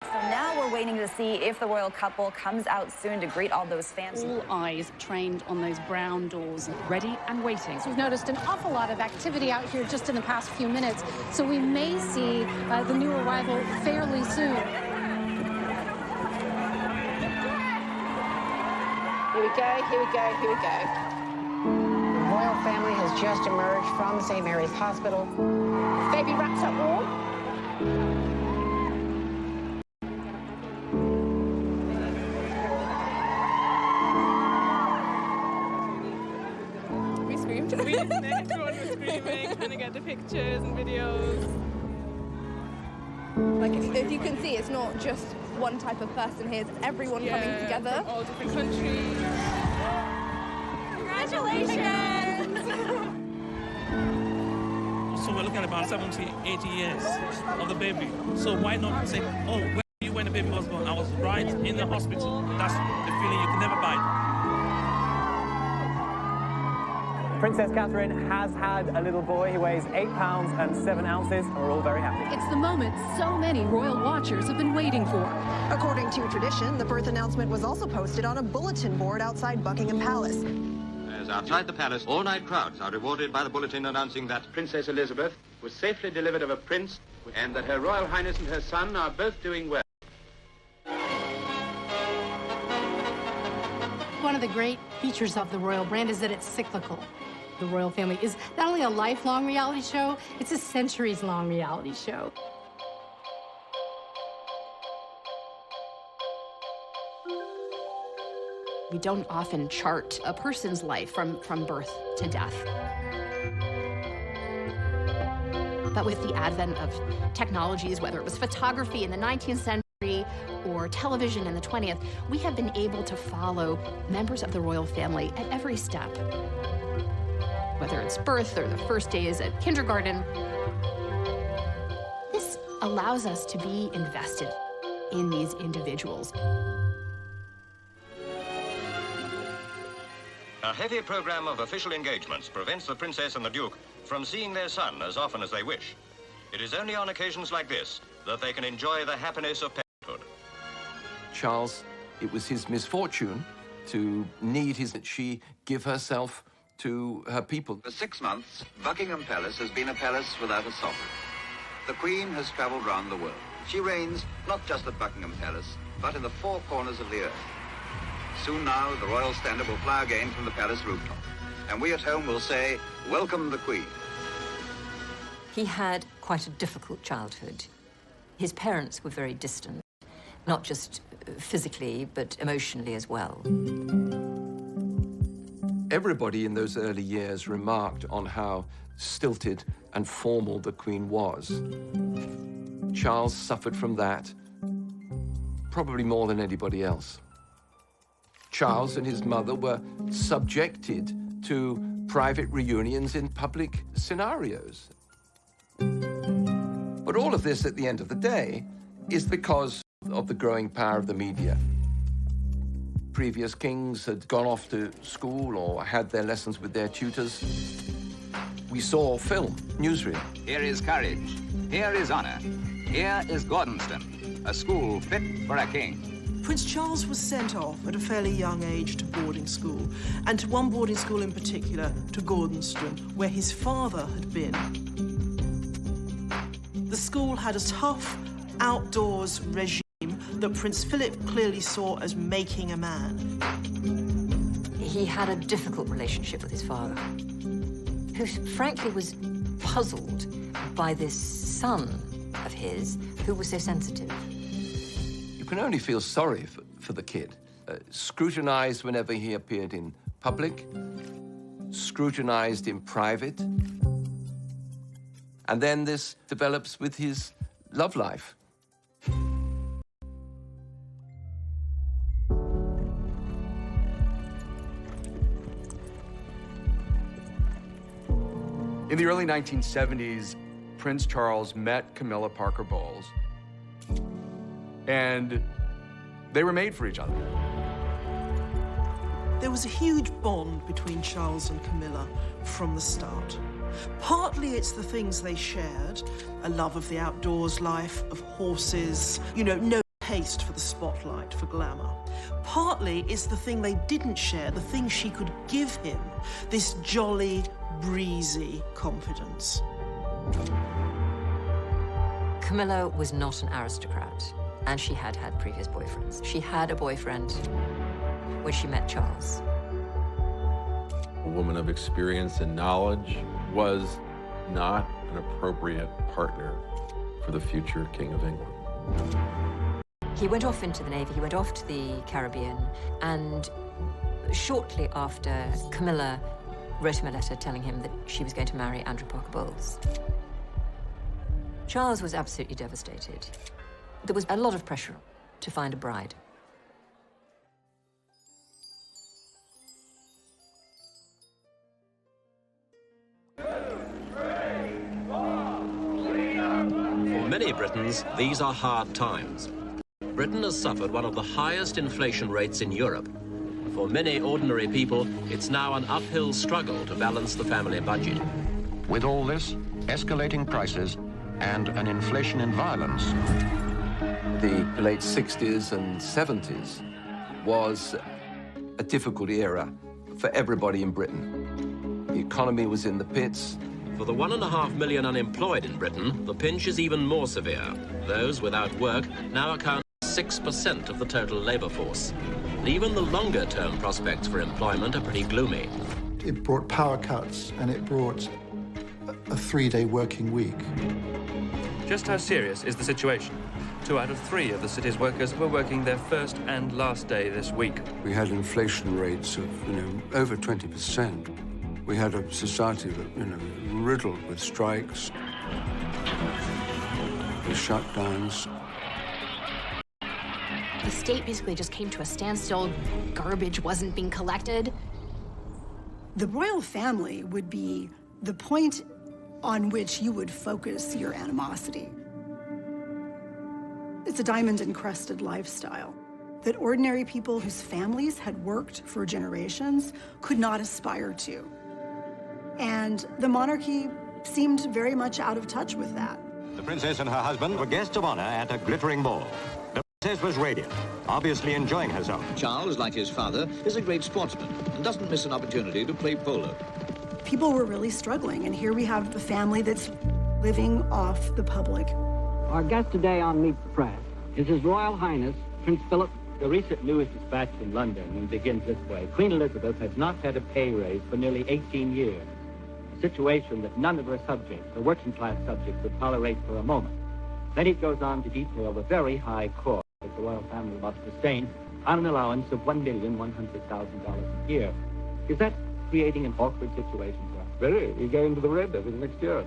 So now we're waiting to see if the royal couple comes out soon to greet all those fans. All eyes trained on those brown doors, ready and waiting. So we've noticed an awful lot of activity out here just in the past few minutes, so we may see the new arrival fairly soon. Here we go, here we go, here we go. The royal family has just emerged from St. Mary's Hospital. Baby wraps up warm. We screamed. Everyone was screaming, trying to get the pictures and videos. Like, if you can see, it's not just one type of person here, it's everyone coming together. From all different countries. Congratulations! So we're looking at about 70, 80 years of the baby. So why not say, oh, where were you when the baby was born? I was right in the hospital. That's the feeling you can never buy. Princess Catherine has had a little boy. He weighs 8 pounds and 7 ounces, and we're all very happy. It's the moment so many royal watchers have been waiting for. According to tradition, the birth announcement was also posted on a bulletin board outside Buckingham Palace. As outside the palace, all-night crowds are rewarded by the bulletin announcing that Princess Elizabeth was safely delivered of a prince and that Her Royal Highness and her son are both doing well. One of the great features of the royal brand is that it's cyclical. The royal family is not only a lifelong reality show, it's a centuries-long reality show. We don't often chart a person's life from birth to death. But with the advent of technologies, whether it was photography in the 19th century or television in the 20th, we have been able to follow members of the royal family at every step. Whether it's birth or the first days at kindergarten, this allows us to be invested in these individuals. A heavy program of official engagements prevents the Princess and the Duke from seeing their son as often as they wish. It is only on occasions like this that they can enjoy the happiness of parenthood. Charles, it was his misfortune to need she give herself to her people. For 6 months, Buckingham Palace has been a palace without a sovereign. The Queen has travelled round the world. She reigns not just at Buckingham Palace, but in the 4 corners of the earth. Soon now, the royal standard will fly again from the palace rooftop. And we at home will say, welcome the Queen. He had quite a difficult childhood. His parents were very distant, not just physically, but emotionally as well. Everybody in those early years remarked on how stilted and formal the Queen was. Charles suffered from that, probably more than anybody else. Charles and his mother were subjected to private reunions in public scenarios. But all of this, at the end of the day, is because of the growing power of the media. Previous kings had gone off to school or had their lessons with their tutors. We saw film, newsreel. Here is courage. Here is honor. Here is Gordonston, a school fit for a king. Prince Charles was sent off at a fairly young age to boarding school, and to one boarding school in particular, to Gordonston, where his father had been. The school had a tough, outdoors regime that Prince Philip clearly saw as making a man. He had a difficult relationship with his father, who frankly was puzzled by this son of his who was so sensitive. You can only feel sorry for the kid. Scrutinized whenever he appeared in public, scrutinized in private. And then this develops with his love life. In the early 1970s, Prince Charles met Camilla Parker Bowles, and they were made for each other. There was a huge bond between Charles and Camilla from the start. Partly it's the things they shared, a love of the outdoors life, of horses, you know, no taste for the spotlight, for glamour. Partly it's the thing they didn't share, the thing she could give him, this jolly, breezy confidence. Camilla was not an aristocrat, and she had had previous boyfriends. She had a boyfriend when she met Charles. A woman of experience and knowledge was not an appropriate partner for the future King of England. He went off into the Navy, he went off to the Caribbean, and shortly after, Camilla wrote him a letter telling him that she was going to marry Andrew Parker Bowles. Charles was absolutely devastated. There was a lot of pressure to find a bride. For many Britons, these are hard times. Britain has suffered one of the highest inflation rates in Europe. For many ordinary people, it's now an uphill struggle to balance the family budget. With all this, escalating prices and an inflation in violence. The late 60s and 70s was a difficult era for everybody in Britain. The economy was in the pits. For the 1.5 million unemployed in Britain, the pinch is even more severe. Those without work now account for 6% of the total labour force. And even the longer-term prospects for employment are pretty gloomy. It brought power cuts, and it brought a 3-day working week. Just how serious is the situation? 2 out of 3 of the city's workers were working their first and last day this week. We had inflation rates of, over 20%. We had a society that, riddled with strikes, with shutdowns. The state basically just came to a standstill. Garbage wasn't being collected. The royal family would be the point on which you would focus your animosity. It's a diamond-encrusted lifestyle that ordinary people whose families had worked for generations could not aspire to. And the monarchy seemed very much out of touch with that. The princess and her husband were guests of honor at a glittering ball. The princess was radiant, obviously enjoying herself. Charles, like his father, is a great sportsman and doesn't miss an opportunity to play polo. People were really struggling, and here we have a family that's living off the public. Our guest today on Meet the Press is His Royal Highness Prince Philip. The recent news dispatch from London begins this way. Queen Elizabeth has not had a pay raise for nearly 18 years. A situation that none of her subjects, the working-class subjects, would tolerate for a moment. Then it goes on to detail the very high cost that the royal family must sustain on an allowance of $1,100,000 a year. Is that creating an awkward situation for us? Very. We go into the red next year.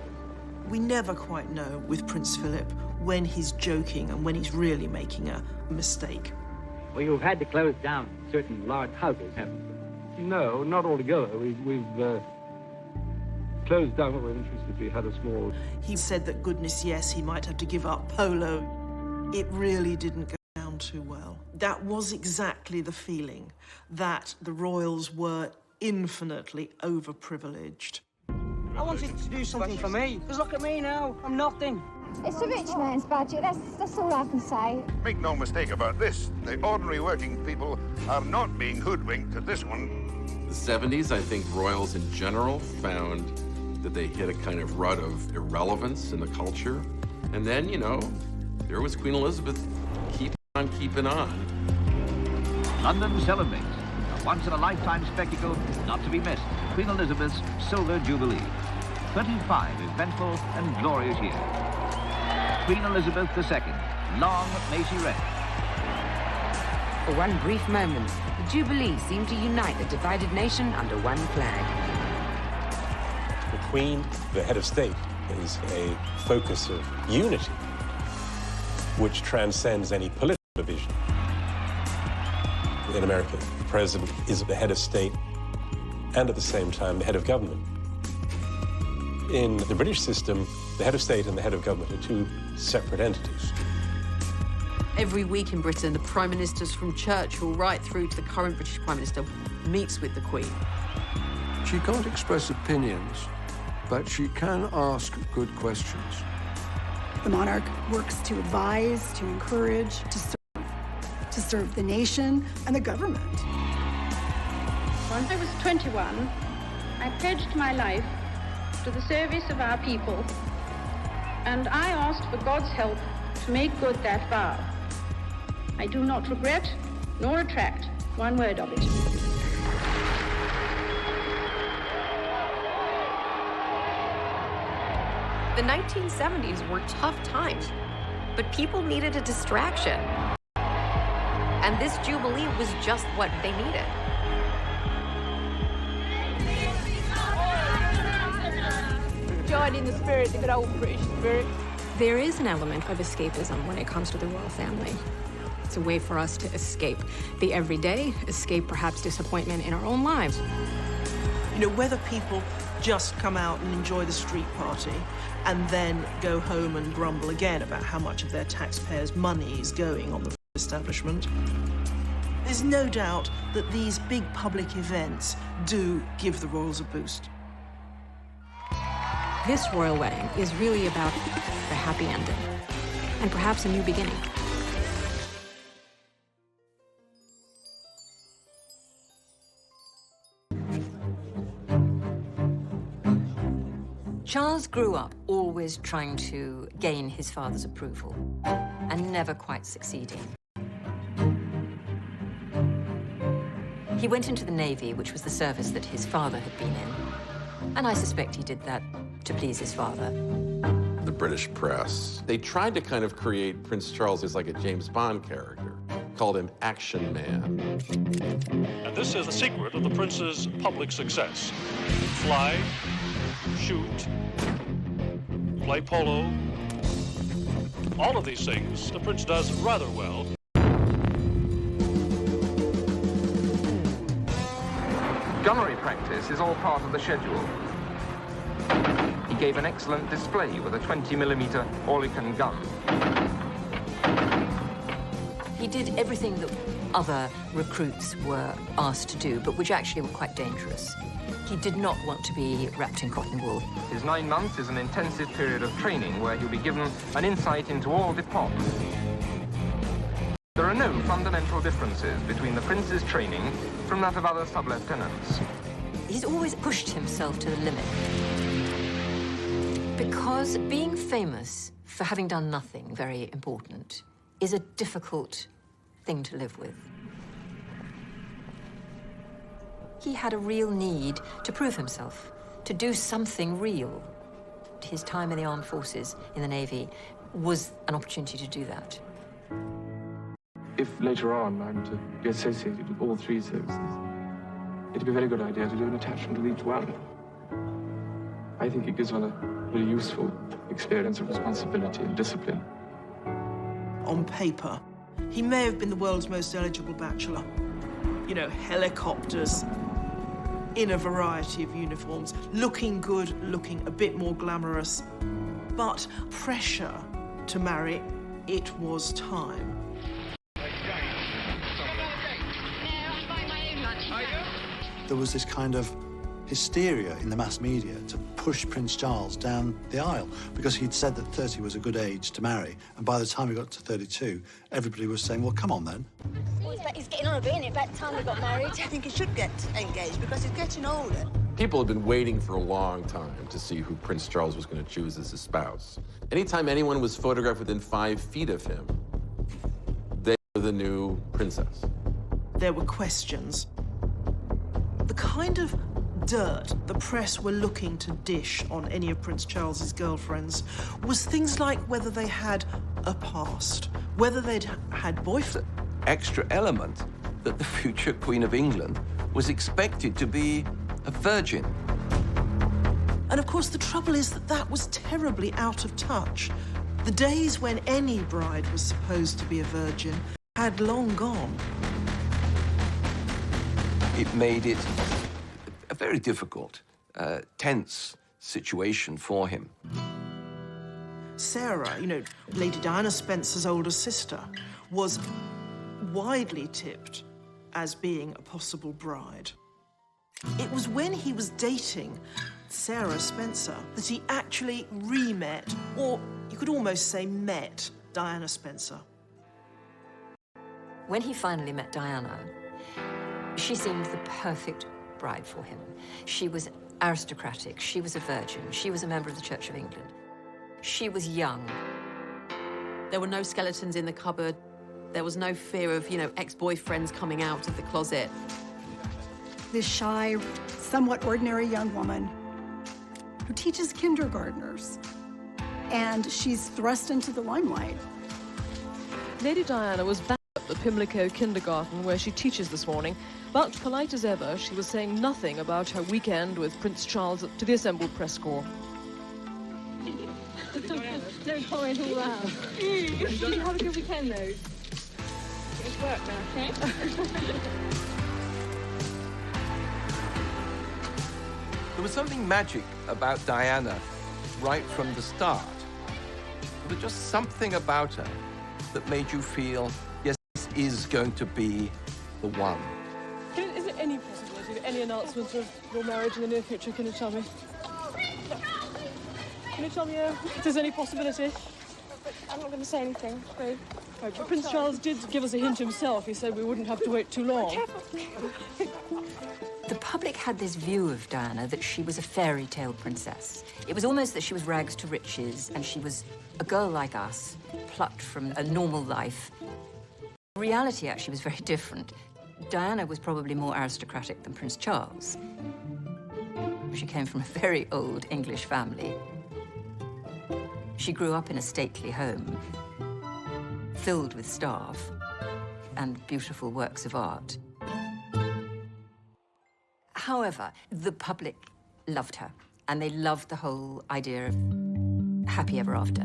We never quite know with Prince Philip when he's joking and when he's really making a mistake. Well, you've had to close down certain large houses, haven't you? No, not altogether. We've closed down what we're interested. We had a small... He said that, goodness, yes, he might have to give up polo. It really didn't go down too well. That was exactly the feeling, that the royals were infinitely overprivileged. I wanted to do something for me, because look at me now, I'm nothing. It's a rich man's budget, that's all I can say. Make no mistake about this, the ordinary working people are not being hoodwinked at this one. The 70s, I think royals in general found that they hit a kind of rut of irrelevance in the culture. And then, there was Queen Elizabeth keeping on. London celebrates a once-in-a-lifetime spectacle not to be missed. Queen Elizabeth's Silver Jubilee. 25 eventful and glorious years. Queen Elizabeth II, long may she reign. For one brief moment, the Jubilee seemed to unite the divided nation under one flag. The Queen, the head of state, is a focus of unity, which transcends any political division. In America, the president is the head of state and at the same time the head of government. In the British system, the head of state and the head of government are two separate entities. Every week in Britain, the prime ministers from Churchill right through to the current British prime minister meets with the Queen. She can't express opinions, but she can ask good questions. The monarch works to advise, to encourage, to serve the nation and the government. When I was 21, I pledged my life to the service of our people, and I asked for God's help to make good that vow. I do not regret nor retract one word of it. The 1970s were tough times, but people needed a distraction. And this Jubilee was just what they needed. Join in the spirit, the good old British spirit. There is an element of escapism when it comes to the royal family. It's a way for us to escape the everyday, escape perhaps disappointment in our own lives. You know, whether people just come out and enjoy the street party and then go home and grumble again about how much of their taxpayers' money is going on the establishment. There's no doubt that these big public events do give the royals a boost. This royal wedding is really about a happy ending and perhaps a new beginning. Charles grew up always trying to gain his father's approval and never quite succeeding. He went into the Navy, which was the service that his father had been in, and I suspect he did that to please his father. The British press, they tried to kind of create Prince Charles as like a James Bond character, called him Action Man. And this is the secret of the prince's public success. Fly, shoot, play polo, all of these things the prince does rather well. Gunnery practice is all part of the schedule. He gave an excellent display with a 20mm Oerlikon gun. He did everything that other recruits were asked to do, but which actually were quite dangerous. He did not want to be wrapped in cotton wool. His 9 months is an intensive period of training where he'll be given an insight into all departments. There are no fundamental differences between the prince's training from that of other sub-lieutenants. He's always pushed himself to the limit. Because being famous for having done nothing very important is a difficult thing to live with. He had a real need to prove himself, to do something real. His time in the armed forces, in the Navy, was an opportunity to do that. If later on I'm to be associated with all 3 services, it'd be a very good idea to do an attachment with each one. I think it gives one a very useful experience of responsibility and discipline. On paper, he may have been the world's most eligible bachelor. You know, helicopters, in a variety of uniforms, looking good, looking a bit more glamorous. But pressure to marry, it was time. There was this kind of hysteria in the mass media to push Prince Charles down the aisle because he'd said that 30 was a good age to marry, and by the time he got to 32, everybody was saying, well, come on then. Well, he's getting on a bit, isn't it? About time we got married. I think he should get engaged because he's getting older. People had been waiting for a long time to see who Prince Charles was going to choose as his spouse. Anytime anyone was photographed within 5 feet of him, they were the new princess. There were questions. The kind of dirt the press were looking to dish on any of Prince Charles's girlfriends was things like whether they had a past, whether they'd had boyfriends. Extra element that the future Queen of England was expected to be a virgin. And of course, the trouble is that that was terribly out of touch. The days when any bride was supposed to be a virgin had long gone. It made it a very difficult, tense situation for him. Sarah, you know, Lady Diana Spencer's older sister, was widely tipped as being a possible bride. It was when he was dating Sarah Spencer that he actually re-met, or you could almost say met, Diana Spencer. When he finally met Diana, she seemed the perfect bride for him. She was aristocratic, she was a virgin, she was a member of the Church of England. She was young. There were no skeletons in the cupboard. There was no fear of, you know, ex-boyfriends coming out of the closet. This shy, somewhat ordinary young woman who teaches kindergartners, and she's thrust into the limelight. Lady Diana was back at the Pimlico kindergarten where she teaches this morning, but polite as ever, she was saying nothing about her weekend with Prince Charles to the assembled press corps. Don't comment all that. Did you have a good weekend, though? It's work now, okay? There was something magic about Diana right from the start. There was just something about her that made you feel, yes, this is going to be the one. Is there any possibility of any announcement of your marriage in the near future? Can you tell me? Can you tell me if there's any possibility? I'm not going to say anything, so... Right, but Prince Charles did give us a hint himself. He said we wouldn't have to wait too long. The public had this view of Diana that she was a fairy tale princess. It was almost that she was rags to riches and she was a girl like us, plucked from a normal life. Reality actually was very different. Diana was probably more aristocratic than Prince Charles. She came from a very old English family. She grew up in a stately home, filled with staff and beautiful works of art. However, the public loved her, and they loved the whole idea of happy ever after.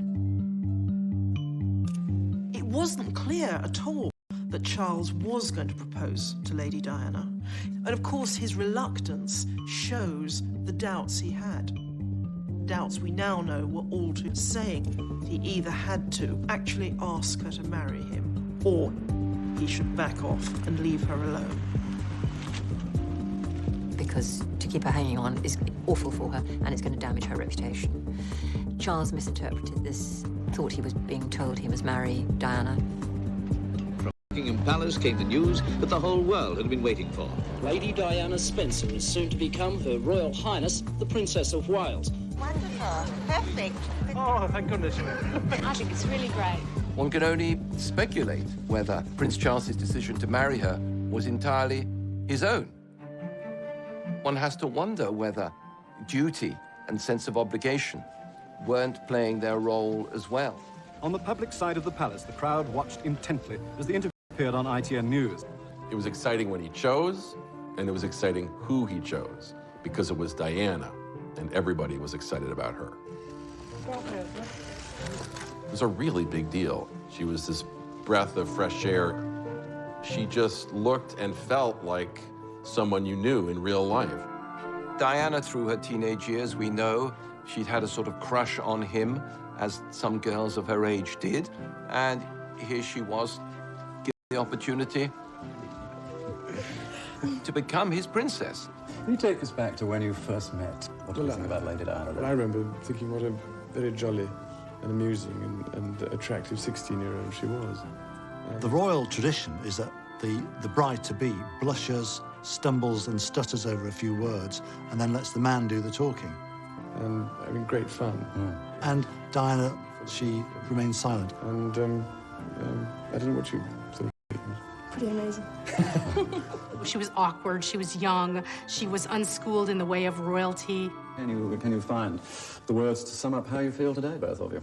It wasn't clear at all that Charles was going to propose to Lady Diana. And of course, his reluctance shows the doubts he had. Doubts we now know were all too saying he either had to actually ask her to marry him, or he should back off and leave her alone. Because to keep her hanging on is awful for her, and it's going to damage her reputation. Charles misinterpreted this, thought he was being told he must marry Diana. From Buckingham Palace came the news that the whole world had been waiting for. Lady Diana Spencer is soon to become Her Royal Highness, the Princess of Wales. Wonderful. Perfect. Oh, thank goodness. I think it's really great. One can only speculate whether Prince Charles's decision to marry her was entirely his own. One has to wonder whether duty and sense of obligation weren't playing their role as well. On the public side of the palace, the crowd watched intently as the interview appeared on ITN News. It was exciting when he chose, and it was exciting who he chose, because it was Diana, and everybody was excited about her. It was a really big deal. She was this breath of fresh air. She just looked and felt like someone you knew in real life. Diana, through her teenage years, we know she'd had a sort of crush on him, as some girls of her age did, and here she was, given the opportunity to become his princess. Can you take us back to when you first met? What do you think about Lady Diana? Well, I remember thinking what a very jolly and amusing and attractive 16-year-old she was. The royal tradition is that the bride-to-be blushes, stumbles and stutters over a few words, and then lets the man do the talking. And having great fun. And Diana, she remained silent. And I don't know what you thought. Pretty amazing. She was awkward, she was young, she was unschooled in the way of royalty. Can you find the words to sum up how you feel today, both of you?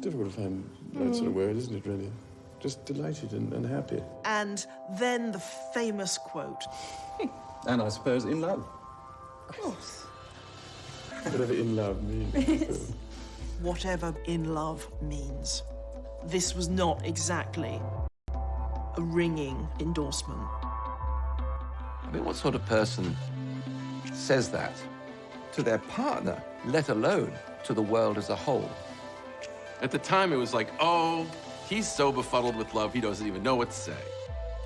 Difficult to find that sort of word, isn't it, really? Just delighted and happy. And then the famous quote. And I suppose in love. Of course. Whatever in love means. Whatever in love means. This was not exactly a ringing endorsement. I mean, what sort of person says that to their partner, let alone to the world as a whole. At the time, it was like, oh, he's so befuddled with love, he doesn't even know what to say.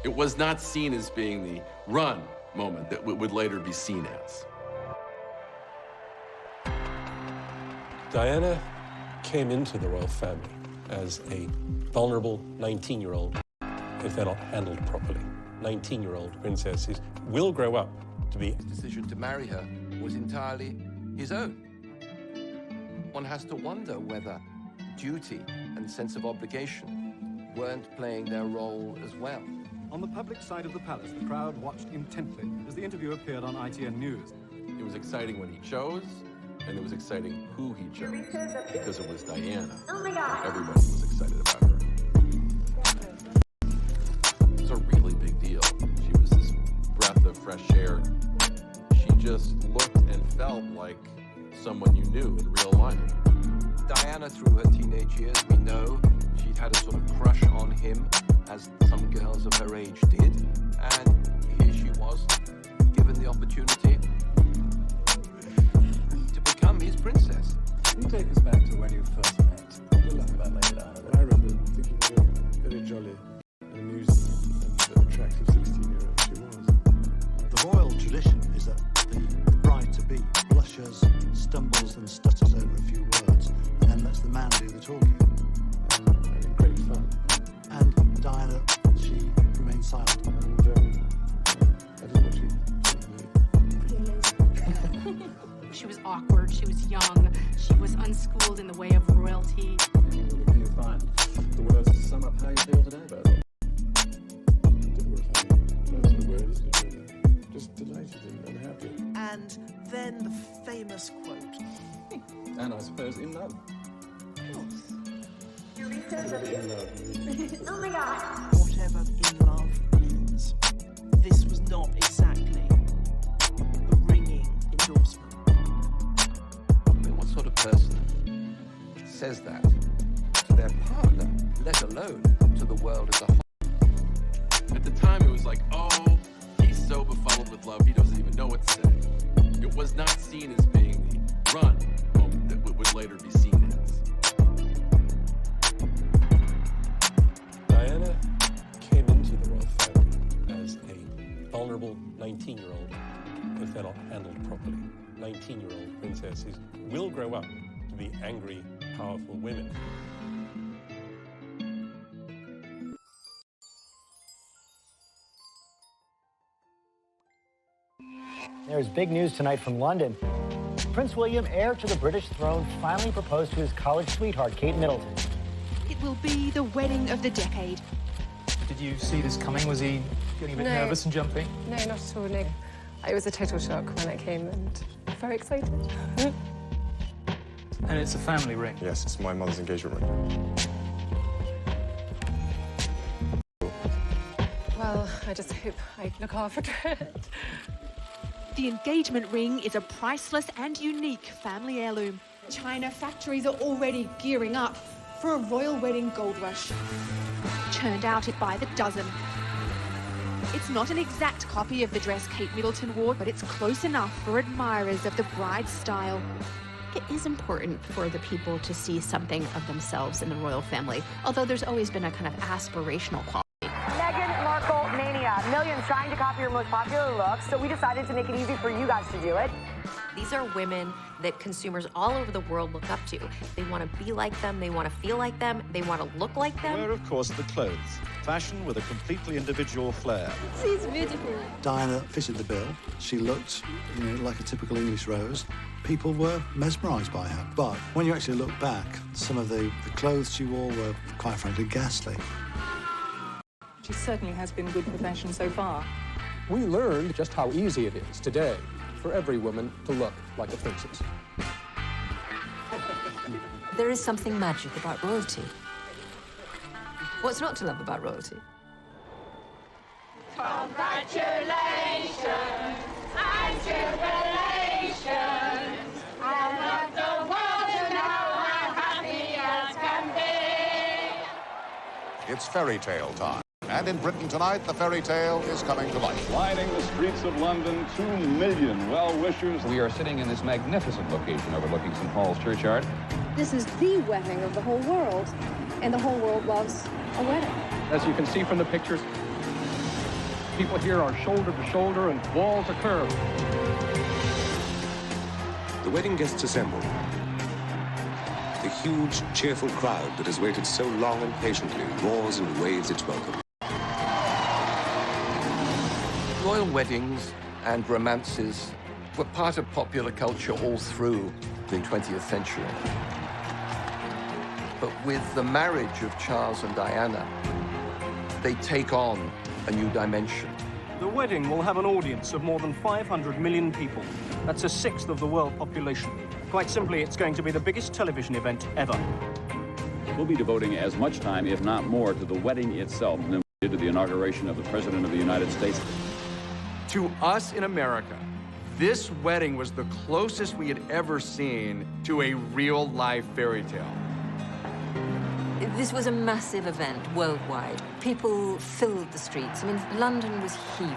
It was not seen as being the run moment that would later be seen as. Diana came into the royal family as a vulnerable 19-year-old, if they're not handled properly. 19-year-old princesses will grow up to be... His decision to marry her was entirely his own. One has to wonder whether duty and sense of obligation weren't playing their role as well. On the public side of the palace, the crowd watched intently as the interview appeared on ITN News. It was exciting when he chose, and it was exciting who he chose, because it was Diana. Oh my God. Everybody was excited about her. It was a really big deal. She was this breath of fresh air. She just looked and felt like someone you knew in real life. Diana, through her teenage years, we know she'd had a sort of crush on him, as some girls of her age did, and here she was, given the opportunity to become his princess. Can you take us back to when you first met? What do you like about Lady Diana? I remember thinking how very jolly and amusing and attractive 16-year-old she was. The royal tradition is that the bride-to-be blushes, stumbles and stutters over a few words, and then lets the man do the talking. Having great fun. And Diana, she remained silent. And I don't know what she She was awkward, she was young, she was unschooled in the way of royalty. What do you find the words to sum up how you feel today about it? Difficult to find lots of words, but really just delighted and happy. And then the famous quote. And I suppose in love. In love. Oh my God. Whatever in love means. This was not exactly a ringing endorsement. I mean, what sort of person says that to their partner, let alone to the world as a whole? At the time, it was like, oh, he's so befuddled with love, he doesn't even know what to say. It was not seen as being the run moment that would later be seen as. Diana came into the royal family as a vulnerable 19-year-old, if they're not handled properly. 19-year-old princesses will grow up to be angry, powerful women. There's big news tonight from London. Prince William, heir to the British throne, finally proposed to his college sweetheart, Kate Middleton. It will be the wedding of the decade. Did you see this coming? Was he getting a bit nervous and jumping? No, not at all, no. It was a total shock when it came and very excited. And it's a family ring? Yes, it's my mother's engagement ring. Well, I just hope I look after it. The engagement ring is a priceless and unique family heirloom. China factories are already gearing up for a royal wedding gold rush. Churned out by the dozen. It's not an exact copy of the dress Kate Middleton wore, but it's close enough for admirers of the bride's style. It is important for the people to see something of themselves in the royal family, although there's always been a kind of aspirational quality. Meghan Markle mania. Millions trying to copy your most popular looks, so we decided to make it easy for you guys to do it. These are women that consumers all over the world look up to. They want to be like them, they want to feel like them, they want to look like them. Where, of course, the clothes. Fashion with a completely individual flair. She's beautiful. Diana fitted the bill. She looked, like a typical English rose. People were mesmerised by her. But when you actually look back, some of the clothes she wore were, quite frankly, ghastly. She certainly has been good for fashion so far. We learned just how easy it is today for every woman to look like a princess. There is something magic about royalty. What's not to love about royalty? Congratulations and jubilations. I want the world to know how happy as can be. It's fairy tale time. And in Britain tonight, the fairy tale is coming to life. Lining the streets of London, 2 million well-wishers. We are sitting in this magnificent location overlooking St. Paul's Churchyard. This is the wedding of the whole world, and the whole world loves a wedding. As you can see from the pictures, people here are shoulder to shoulder and wall to curve. The wedding guests assemble. The huge, cheerful crowd that has waited so long and patiently roars and waves its welcome. Royal weddings and romances were part of popular culture all through the 20th century. But with the marriage of Charles and Diana, they take on a new dimension. The wedding will have an audience of more than 500 million people. That's a sixth of the world population. Quite simply, it's going to be the biggest television event ever. We'll be devoting as much time, if not more, to the wedding itself than we did to the inauguration of the President of the United States. To us in America, this wedding was the closest we had ever seen to a real-life fairy tale. This was a massive event worldwide. People filled the streets. I mean, London was heaving.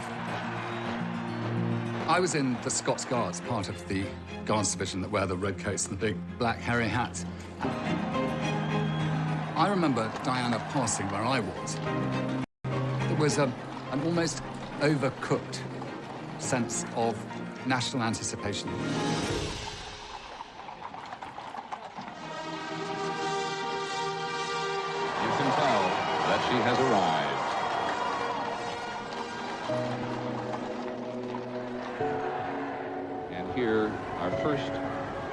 I was in the Scots Guards, part of the Guards division that wear the red coats and the big black hairy hats. I remember Diana passing where I was. There was an almost overcooked sense of national anticipation. You can tell that she has arrived. And here, our first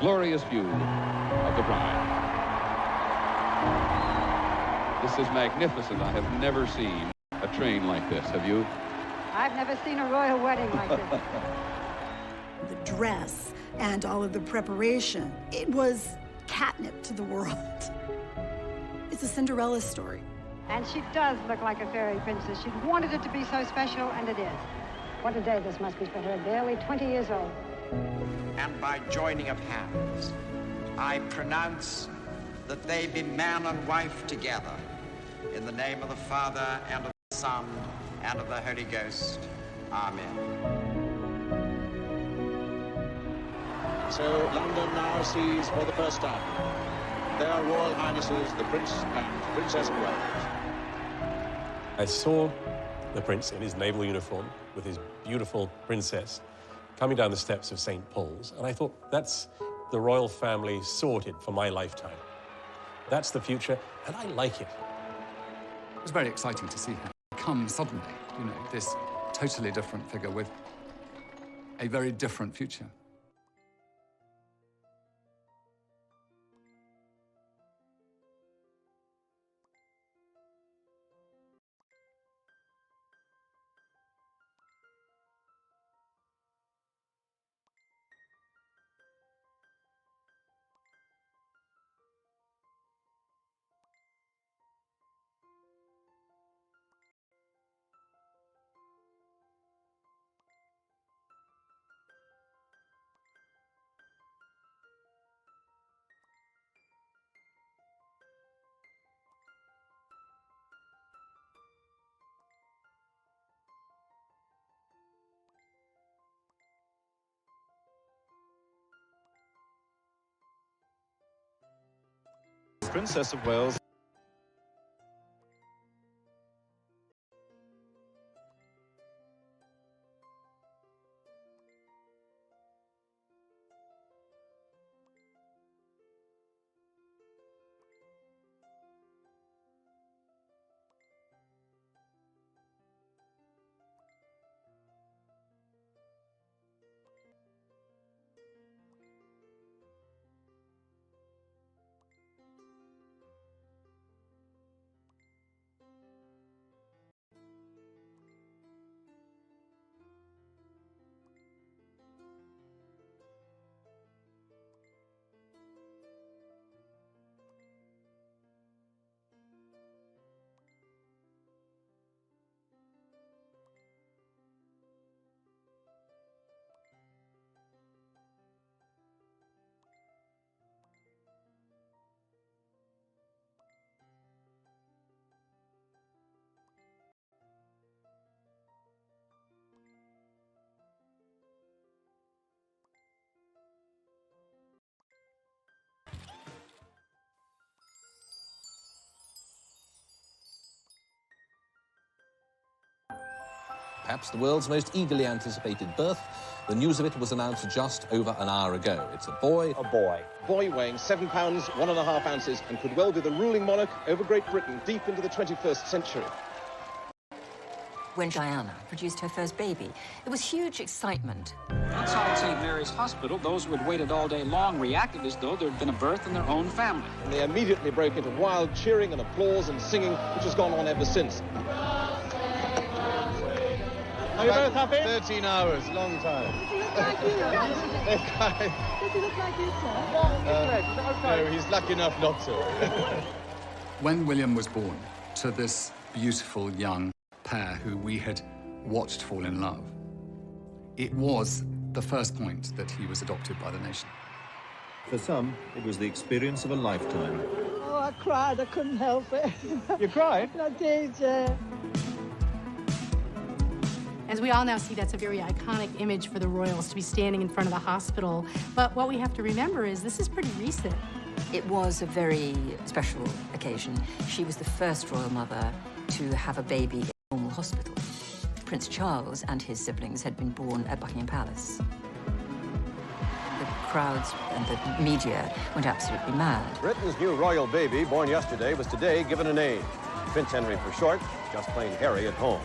glorious view of the bride. This is magnificent. I have never seen a train like this. Have you? I've never seen a royal wedding like this. The dress and all of the preparation, it was catnip to the world. It's a Cinderella story. And she does look like a fairy princess. She wanted it to be so special, and it is. What a day this must be for her, barely 20 years old. And by joining of hands, I pronounce that they be man and wife together, in the name of the Father, and of the Son, and of the Holy Ghost. Amen. So London now sees for the first time their Royal Highnesses, the Prince and Princess of Wales. I saw the Prince in his naval uniform with his beautiful princess coming down the steps of St. Paul's, and I thought, that's the royal family sorted for my lifetime. That's the future, and I like it. It was very exciting to see her come suddenly, you know, this totally different figure with a very different future. Princess of Wales. perhaps the world's most eagerly anticipated birth. The news of it was announced just over an hour ago. It's a boy. A boy. Boy weighing 7 pounds, 1.5 ounces, and could well be the ruling monarch over Great Britain deep into the 21st century. When Diana produced her first baby, there was huge excitement. Outside St. Mary's Hospital, those who had waited all day long reacted as though there had been a birth in their own family. And they immediately broke into wild cheering and applause and singing, which has gone on ever since. Are you both happy? 13 hours, long time. Does he look like you, sir? No, he's lucky enough not to. When William was born to this beautiful young pair who we had watched fall in love, it was the first point that he was adopted by the nation. For some, it was the experience of a lifetime. Oh, I cried. I couldn't help it. You cried? I did, yeah. As we all now see, that's a very iconic image for the royals to be standing in front of the hospital. But what we have to remember is this is pretty recent. It was a very special occasion. She was the first royal mother to have a baby in a normal hospital. Prince Charles and his siblings had been born at Buckingham Palace. The crowds and the media went absolutely mad. Britain's new royal baby, born yesterday, was today given a name. Prince Henry for short, just plain Harry at home.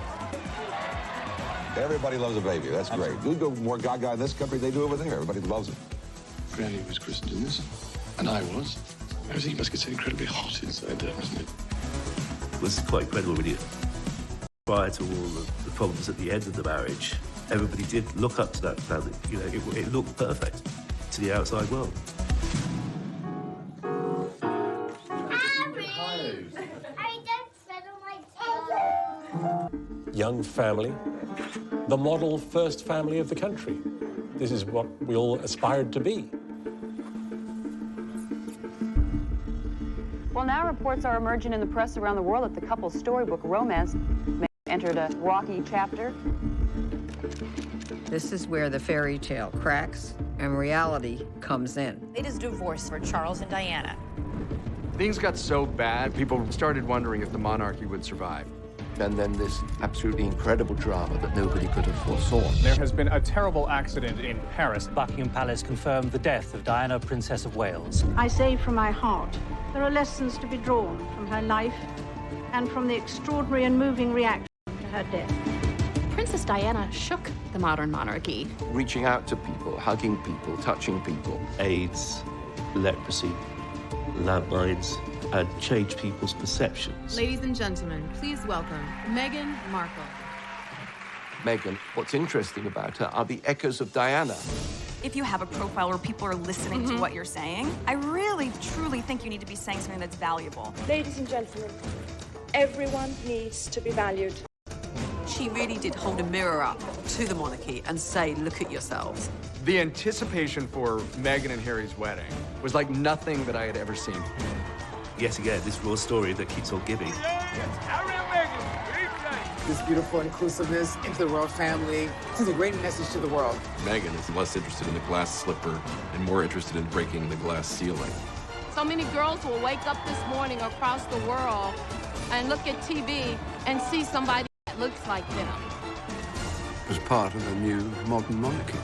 Everybody loves a baby. That's great. You go more gaga in this country than they do over there. Everybody loves it. Granny was christened in this, and I was. Everything must get so incredibly hot inside there, doesn't it? It was quite incredible, really. Prior to all the problems at the end of the marriage, everybody did look up to that family. You know, it looked perfect to the outside world. Young family, the model first family of the country. This is what we all aspired to be. Well, now reports are emerging in the press around the world that the couple's storybook romance entered a rocky chapter. This is where the fairy tale cracks and reality comes in. It is divorce for Charles and Diana. Things got so bad, people started wondering if the monarchy would survive. And then this absolutely incredible drama that nobody could have foresaw. There has been a terrible accident in Paris. Buckingham Palace confirmed the death of Diana, Princess of Wales. I say from my heart, there are lessons to be drawn from her life and from the extraordinary and moving reaction to her death. Princess Diana shook the modern monarchy. Reaching out to people, hugging people, touching people. AIDS, leprosy, landmines had changed people's perceptions. Ladies and gentlemen, please welcome Meghan Markle. Meghan, what's interesting about her are the echoes of Diana. If you have a profile where people are listening to what you're saying, I really, truly think you need to be saying something that's valuable. Ladies and gentlemen, everyone needs to be valued. She really did hold a mirror up to the monarchy and say, look at yourselves. The anticipation for Meghan and Harry's wedding was like nothing that I had ever seen. Yet again, this raw story that keeps on giving. This beautiful inclusiveness into the royal family. This is a great message to the world. Meghan is less interested in the glass slipper and more interested in breaking the glass ceiling. So many girls will wake up this morning across the world and look at TV and see somebody that looks like them. As part of a new modern monarchy.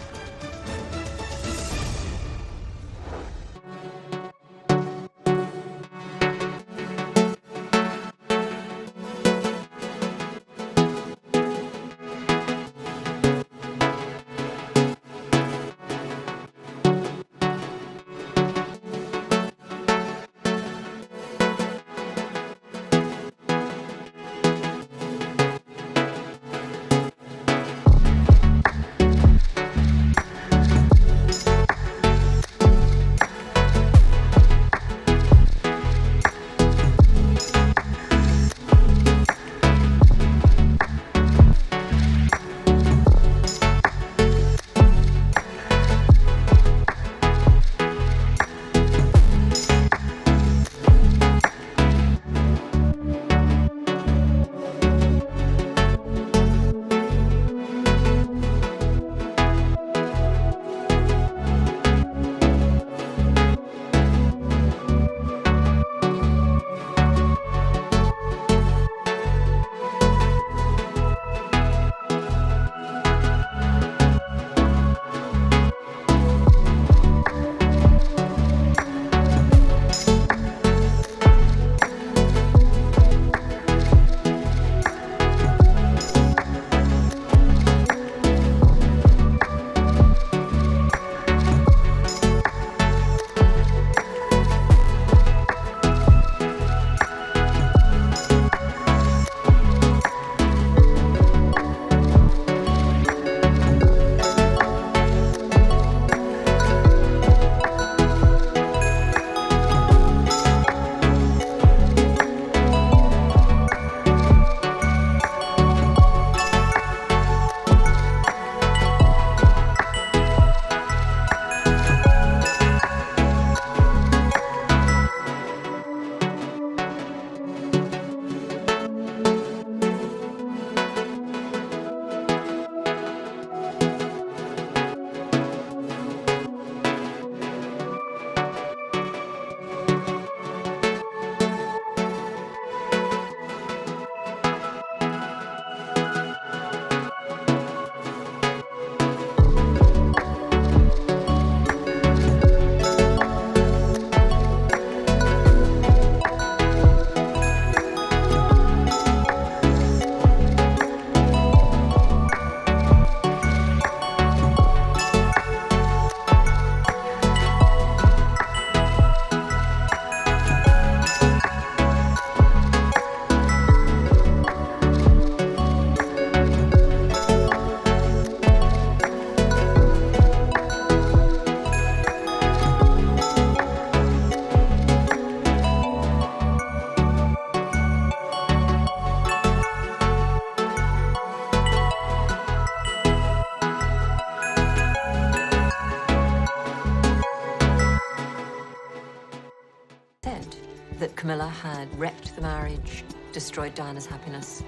Camilla had wrecked the marriage, destroyed Diana's happiness.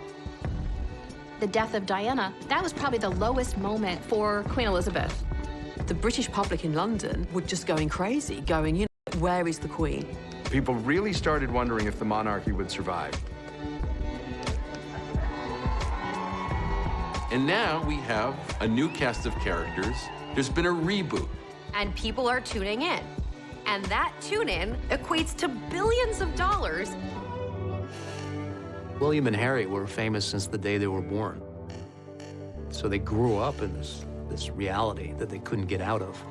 The death of Diana, that was probably the lowest moment for Queen Elizabeth. The British public in London were just going crazy, going, you know, where is the Queen? People really started wondering if the monarchy would survive. And now we have a new cast of characters. There's been a reboot. And people are tuning in. And that tune-in equates to billions of dollars. William and Harry were famous since the day they were born. So they grew up in this reality that they couldn't get out of.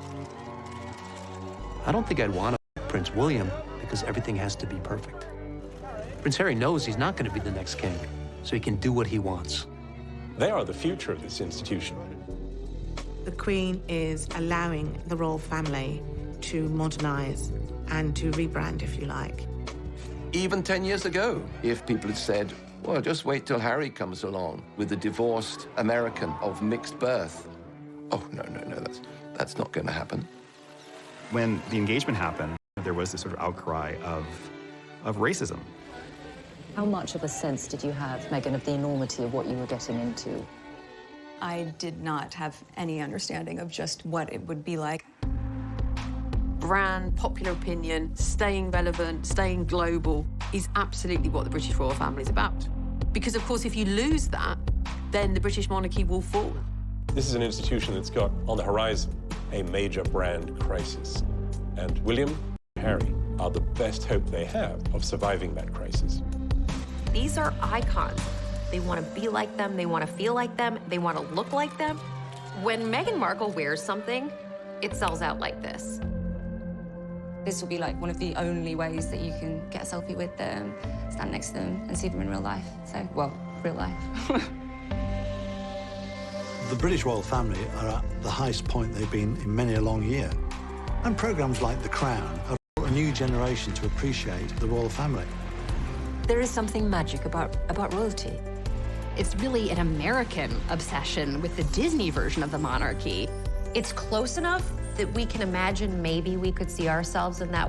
I don't think I'd want to Prince William because everything has to be perfect. Prince Harry knows he's not going to be the next king, so he can do what he wants. They are the future of this institution. The Queen is allowing the royal family to modernize and to rebrand, if you like. Even 10 years ago, if people had said, well, just wait till Harry comes along with the divorced American of mixed birth. Oh, no, that's not going to happen. When the engagement happened, there was this sort of outcry of racism. How much of a sense did you have, Meghan, of the enormity of what you were getting into? I did not have any understanding of just what it would be like. Brand, popular opinion, staying relevant, staying global is absolutely what the British royal family is about. Because, of course, if you lose that, then the British monarchy will fall. This is an institution that's got on the horizon a major brand crisis. And William and Harry are the best hope they have of surviving that crisis. These are icons. They want to be like them, they want to feel like them, they want to look like them. When Meghan Markle wears something, it sells out like this. This will be like one of the only ways that you can get a selfie with them, stand next to them, and see them in real life. So, well, real life. The British royal family are at the highest point they've been in many a long year. And programmes like The Crown have brought a new generation to appreciate the royal family. There is something magic about royalty. It's really an American obsession with the Disney version of the monarchy. It's close enough that we can imagine maybe we could see ourselves in that